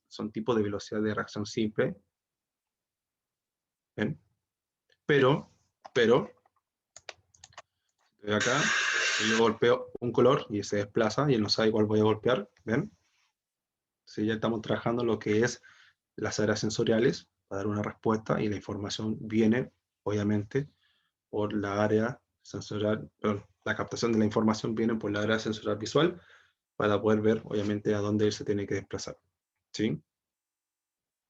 Son tipos de velocidad de reacción simple. ¿Ven? Pero, estoy acá, y yo golpeo un color y se desplaza y él no sabe cuál voy a golpear. ¿Ven? Entonces ya estamos trabajando lo que es las áreas sensoriales para dar una respuesta, y la información viene, obviamente, por la área sensorial, perdón, la captación de la información viene por la área sensorial visual para poder ver, obviamente, a dónde él se tiene que desplazar. ¿Sí?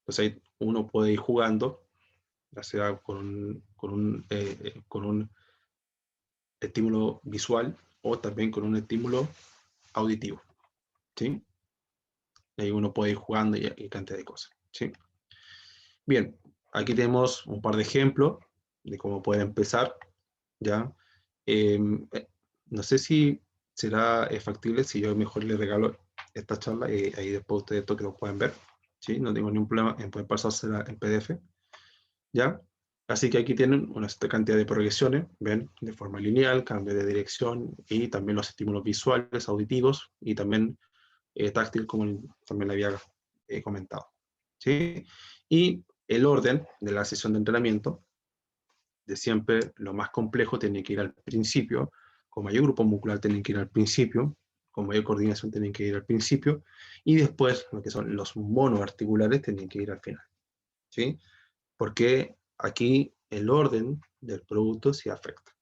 Entonces ahí uno puede ir jugando, ya sea con un estímulo visual, o también con un estímulo auditivo, ¿sí? Y ahí uno puede ir jugando y cantidad de cosas, ¿sí? Bien, aquí tenemos un par de ejemplos de cómo puede empezar, ¿ya? No sé si será factible si yo mejor le regalo esta charla y ahí después ustedes esto que lo pueden ver, ¿sí? No tengo ningún problema en poder pasársela en PDF, ¿ya? Así que aquí tienen una cantidad de progresiones, ven, de forma lineal, cambio de dirección y también los estímulos visuales, auditivos y también táctil, como también le había comentado, ¿sí? Y el orden de la sesión de entrenamiento, de siempre lo más complejo tiene que ir al principio, con mayor grupo muscular tienen que ir al principio, con mayor coordinación tienen que ir al principio, y después lo que son los monoarticulares tienen que ir al final, ¿sí? Porque aquí el orden del producto sí afecta.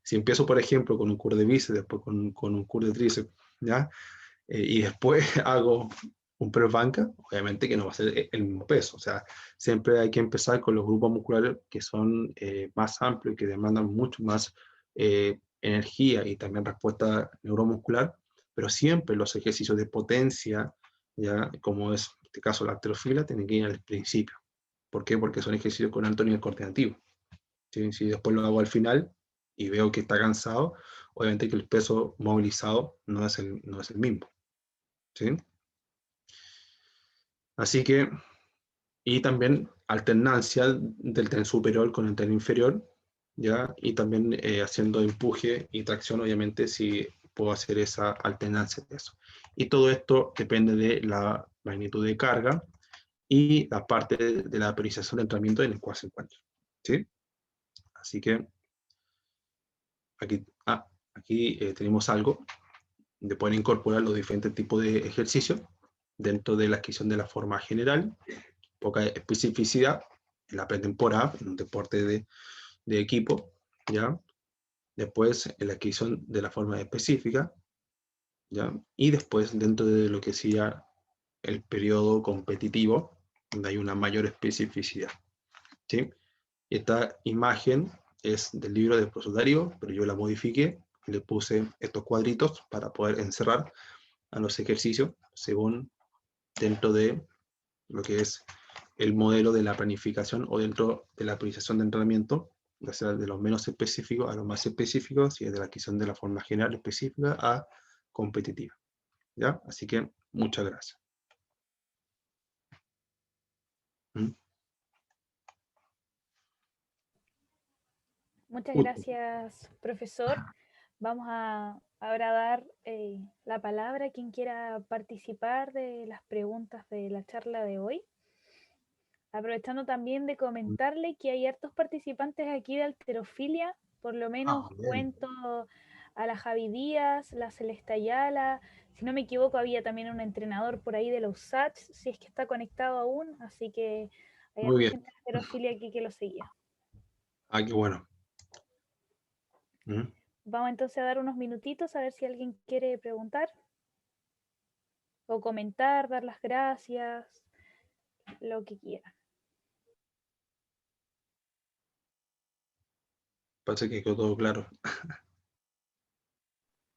Si empiezo, por ejemplo, con un curl de bíceps, después con un curl de tríceps, ¿ya? Y después hago un press banca, obviamente que no va a ser el mismo peso. O sea, siempre hay que empezar con los grupos musculares que son más amplios y que demandan mucho más energía y también respuesta neuromuscular, pero siempre los ejercicios de potencia, ya como es en este caso la halterofilia, tienen que ir al principio. ¿Por qué? Porque son ejercicios con alto nivel coordinativo. ¿Sí? Si después lo hago al final y veo que está cansado, obviamente que el peso movilizado no es el mismo. ¿Sí? Así que, y también alternancia del tren superior con el tren inferior, ¿ya? Y también haciendo empuje y tracción, obviamente, si puedo hacer esa alternancia de eso. Y todo esto depende de la magnitud de carga y la parte de la priorización de entrenamiento en el cual se encuentra, ¿sí? Así que aquí, aquí tenemos algo de poder incorporar los diferentes tipos de ejercicios dentro de la adquisición de la forma general, poca especificidad en la pretemporada, en un deporte de equipo, ¿ya? Después en la adquisición de la forma específica, ¿ya? Y después dentro de lo que sea el periodo competitivo, donde hay una mayor especificidad, ¿sí? Y esta imagen es del libro del profesor Darío, pero yo la modifiqué y le puse estos cuadritos para poder encerrar a los ejercicios según dentro de lo que es el modelo de la planificación o dentro de la priorización de entrenamiento, ya sea de los menos específicos a los más específicos y de la adquisición de la forma general específica a competitiva. ¿Ya? Así que muchas gracias. ¿Mm? Muchas gracias, profesor. Vamos a ahora dar la palabra a quien quiera participar de las preguntas de la charla de hoy. Aprovechando también de comentarle que hay hartos participantes aquí de halterofilia, por lo menos cuento a la Javi Díaz, la Celeste Ayala, si no me equivoco había también un entrenador por ahí de los SATs, si es que está conectado aún, así que hay Muy harta bien. gente de halterofilia aquí que lo seguía. Qué bueno. ¿Mm? Vamos entonces a dar unos minutitos a ver si alguien quiere preguntar o comentar, dar las gracias, lo que quiera. Parece que quedó todo claro.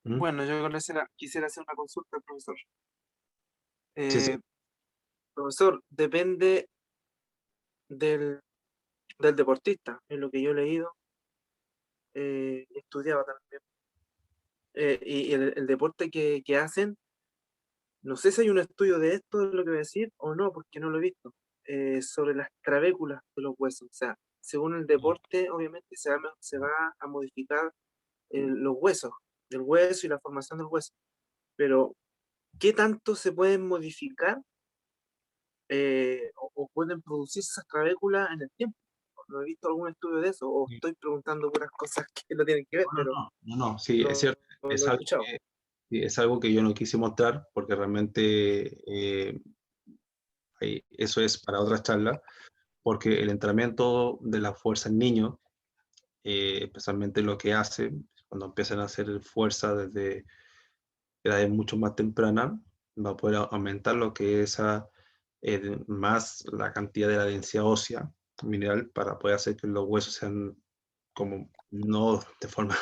¿Mm? Bueno, yo quisiera hacer una consulta al profesor. Sí, sí. Profesor, depende del deportista, en lo que yo he leído, estudiado también. Y el deporte que hacen, no sé si hay un estudio de esto, de lo que voy a decir, o no, porque no lo he visto, sobre las trabéculas de los huesos. O sea, según el deporte, obviamente se va a modificar los huesos, del hueso y la formación del hueso. Pero, ¿qué tanto se pueden modificar o pueden producirse esas trabéculas en el tiempo? No he visto algún estudio de eso, o Sí. estoy preguntando puras cosas que no tienen que ver, pero No, sí, es no, cierto. no Es lo he algo escuchado. sí, es algo que yo no quise mostrar porque realmente eso es para otra charla, porque el entrenamiento de la fuerza en niños, especialmente lo que hace cuando empiezan a hacer fuerza desde edades mucho más tempranas, va a poder aumentar lo que es más la cantidad de la densidad ósea mineral para poder hacer que los huesos sean como no de forma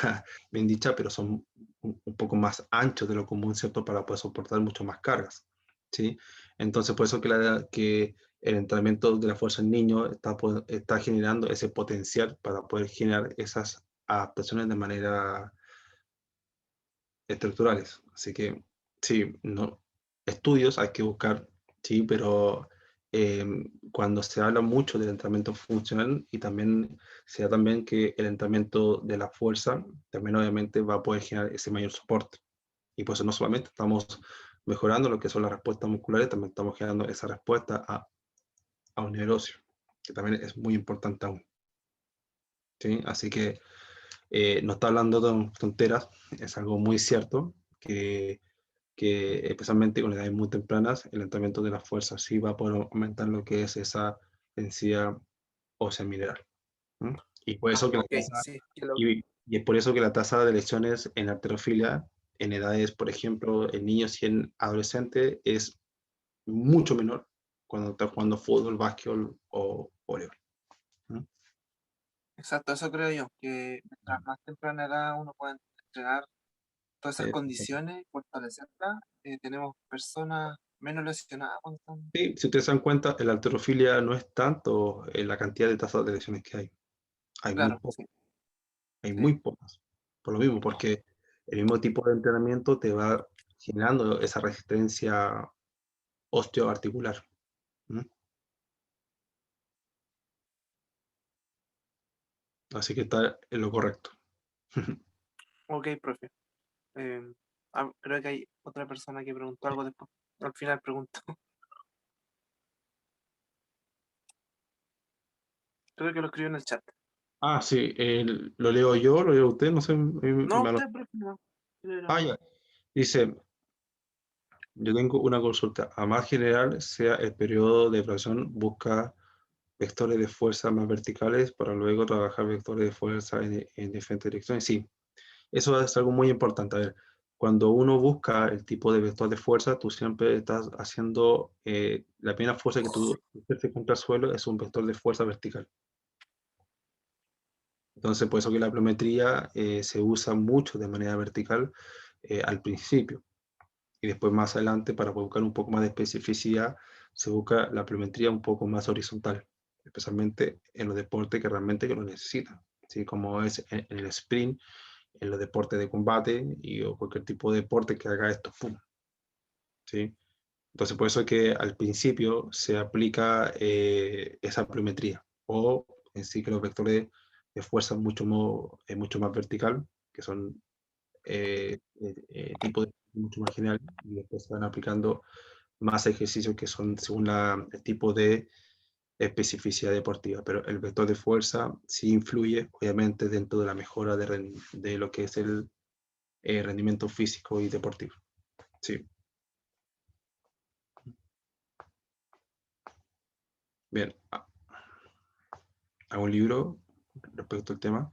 bien dicha, pero son un poco más anchos de lo común, ¿cierto? Para poder soportar mucho más cargas, ¿sí? Entonces, por eso que el entrenamiento de la fuerza en niño está generando ese potencial para poder generar esas adaptaciones de manera estructurales. Así que sí, no, estudios hay que buscar, sí, pero cuando se habla mucho del entrenamiento funcional y también se da también que el entrenamiento de la fuerza también obviamente va a poder generar ese mayor soporte. Y por eso no solamente estamos mejorando lo que son las respuestas musculares, también estamos generando esa respuesta a un nivel óseo, que también es muy importante aún. ¿Sí? Así que no está hablando de tonteras, es algo muy cierto, que especialmente con edades muy tempranas, el entrenamiento de la fuerza sí va a poder aumentar lo que es esa densidad ósea mineral. ¿Mm? Y por eso que la Ok, tasa, sí, y es por eso que la tasa de lesiones en arterofilia en edades, por ejemplo, en niños y en adolescentes es mucho menor cuando está jugando fútbol, básquetbol o voleibol. ¿Mm? exacto, eso creo yo, que mientras más temprana edad uno puede entrenar todas esas condiciones, fortalecerlas, tenemos personas menos lesionadas cuando están... Sí, si ustedes se dan cuenta, la arterofilia no es tanto la cantidad de tasas de lesiones que hay. Hay muy Claro, pocas. sí, Hay sí. muy pocas. Por lo mismo, porque el mismo tipo de entrenamiento te va generando esa resistencia osteoarticular. ¿Mm? Así que está en lo correcto. Ok, profe. Creo que hay otra persona que preguntó algo después. Al final preguntó. Creo que lo escribió en el chat. Ah, sí, lo leo yo, lo leo usted, no sé. No, usted, profe, no. Ah, ya. Dice, yo tengo una consulta. A más general, sea el periodo de presión, busca vectores de fuerza más verticales para luego trabajar vectores de fuerza en diferentes direcciones. Sí, eso es algo muy importante. A ver, cuando uno busca el tipo de vector de fuerza, tú siempre estás haciendo, la primera fuerza que tú ejerces contra el suelo es un vector de fuerza vertical. Entonces, por eso que la pliometría se usa mucho de manera vertical al principio. Y después más adelante, para buscar un poco más de especificidad, se busca la pliometría un poco más horizontal, especialmente en los deportes que realmente que lo necesitan, ¿sí? Como es en el sprint, en los deportes de combate o cualquier tipo de deporte que haga esto, ¡pum! ¿Sí? Entonces, por eso es que al principio se aplica esa pliometría, o en sí que los vectores de fuerza mucho más vertical, que son tipos de mucho más general, y después se van aplicando más ejercicios que son según el tipo de especificidad deportiva, pero el vector de fuerza sí influye, obviamente, dentro de la mejora de lo que es el rendimiento físico y deportivo. Sí. Bien, hago un libro respecto al tema.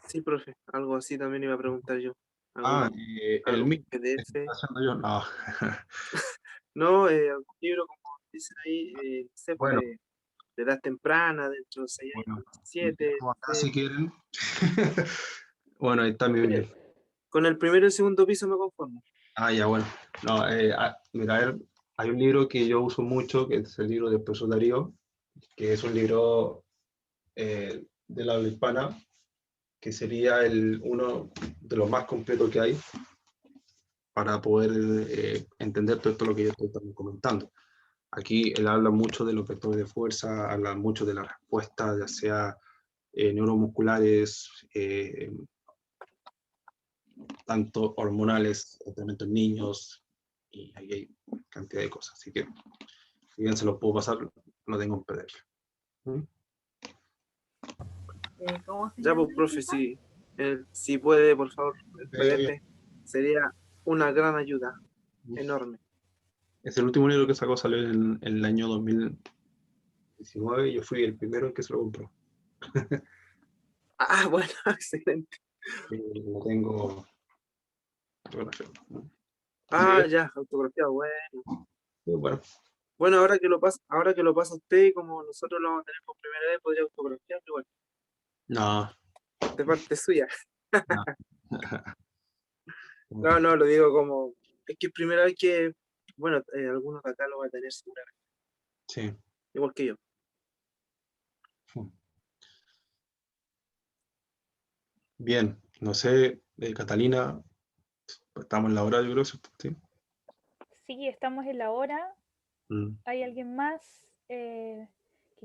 Sí, profe. Algo así también iba a preguntar yo. Ah, ¿Algún, el algún mismo. ¿Qué PDF? está haciendo yo? No. No, algún libro, como dicen ahí, no sé, pues Bueno, de edad temprana, dentro de 6 bueno, años, lo 17, tengo acá si sé. quieren. Bueno, ahí está mi Biblia. Con el primero y el segundo piso me conformo. Ah, ya, bueno. No, mira, hay un libro que yo uso mucho, que es el libro de Profesor Darío, que es un libro de la habla hispana, que sería uno de los más completos que hay para poder entender todo esto lo que yo estoy también comentando. Aquí él habla mucho de los vectores de fuerza, habla mucho de la respuesta, ya sea neuromusculares, tanto hormonales, tratamientos en niños, y ahí hay cantidad de cosas. Así que, si bien se lo puedo pasar, lo tengo en PDF. ¿Mm? ¿Cómo se Ya, llama pues, el profe, libro? si puede, por favor, el Eh, PDF, sería una gran ayuda, enorme. Es el último libro que sacó, salió en el año 2019 y yo fui el primero en que se lo compró. Ah, bueno, excelente. Lo tengo fotografiado, ¿no? Así Ah, que, ya, autografiado, bueno. bueno, Bueno, ahora que lo pasa usted, como nosotros lo vamos a tener por primera vez, podría autografiarlo igual, No, de parte suya. no. No, no, lo digo como, es que es primera vez que, bueno, algunos de acá lo van a tener seguramente, Sí. igual que yo. Bien, no sé, Catalina, estamos en la hora, yo creo, ¿cierto? Sí. Sí, estamos en la hora. Mm, ¿Hay alguien más que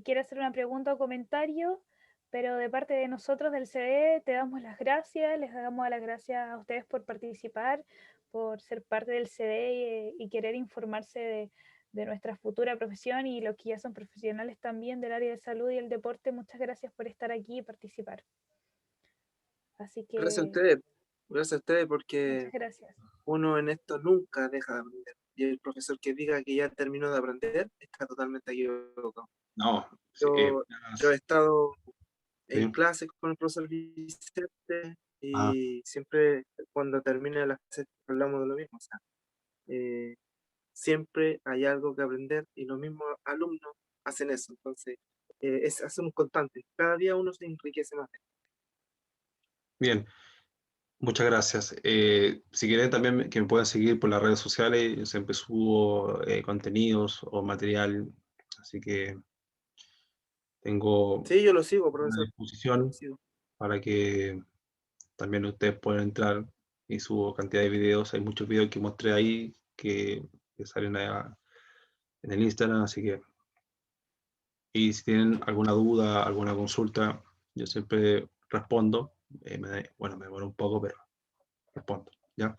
quiera hacer una pregunta o comentario? Pero de parte de nosotros del CD te damos las gracias, les damos las gracias a ustedes por participar, por ser parte del CD y querer informarse de nuestra futura profesión y los que ya son profesionales también del área de salud y el deporte. Muchas gracias por estar aquí y participar. Así Gracias a que ustedes, gracias a ustedes muchas porque gracias. uno en esto nunca deja de aprender. Y el profesor que diga que ya terminó de aprender está totalmente equivocado. no, sí, Yo he estado en sí. clases con el profesor Vicente Ah, y siempre cuando termina la clase hablamos de lo mismo. O sea, siempre hay algo que aprender y los mismos alumnos hacen eso. Entonces, hacemos constante. Cada día uno se enriquece más. bien, muchas gracias. Si quieren también que me puedan seguir por las redes sociales, yo siempre subo contenidos o material, así que tengo Sí, yo lo sigo, una profesor. Lo disposición sigo. para que también ustedes puedan entrar y subo cantidad de videos. Hay muchos videos que mostré ahí que salen allá en el Instagram, así que, y si tienen alguna duda, alguna consulta, yo siempre respondo. Bueno, me demoro un poco, pero respondo, ¿ya?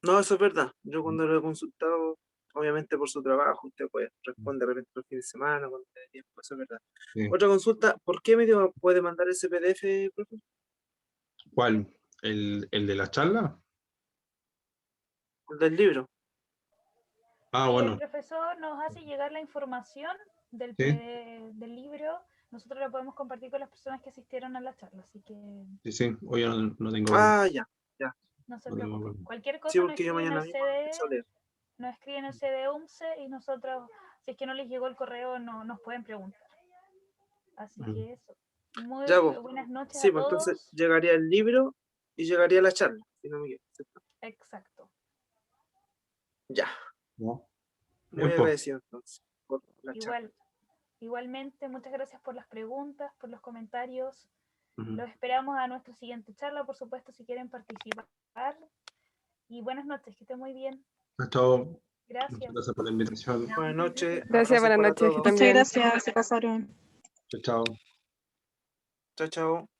No, eso es verdad. Yo cuando lo he consultado, obviamente por su trabajo, usted puede responder de repente los fines de semana, cuando tiene tiempo, eso es verdad. Sí. Otra consulta, ¿por qué medio puede mandar ese PDF, profe? ¿Cuál? ¿El de la charla? El del libro. Ah, Si el bueno, profesor nos hace llegar la información sí, del libro, nosotros lo podemos compartir con las personas que asistieron a la charla, así que sí, sí, hoy yo no tengo problema. Ah, ya, ya. no se No tengo preocupe. problema. Cualquier Sí, cosa nos porque yo escriben mañana al mismo lo CD, empiezo a leer. nos escriben al CD 11 y nosotros, si es que no les llegó el correo, no, nos pueden preguntar. Así Mm. que eso. Muy Ya vos. buenas noches Sí, a pues entonces todos. llegaría el libro y llegaría la charla, si no me equivoco, ¿cierto? Exacto. Ya. ¿No? Muy Bien, pues. agradecido entonces por la charla. Igualmente, muchas gracias por las preguntas, por los comentarios. Ujú. Los esperamos a nuestra siguiente charla, por supuesto, si quieren participar. Y buenas noches, que estén muy bien. Chao. Muchas Gracias. gracias por la invitación. Buenas noches, Gracias, abrazos buenas para noches, que todos. estén Muchas bien. gracias, se pasaron. Chao, chao. Chao, chao.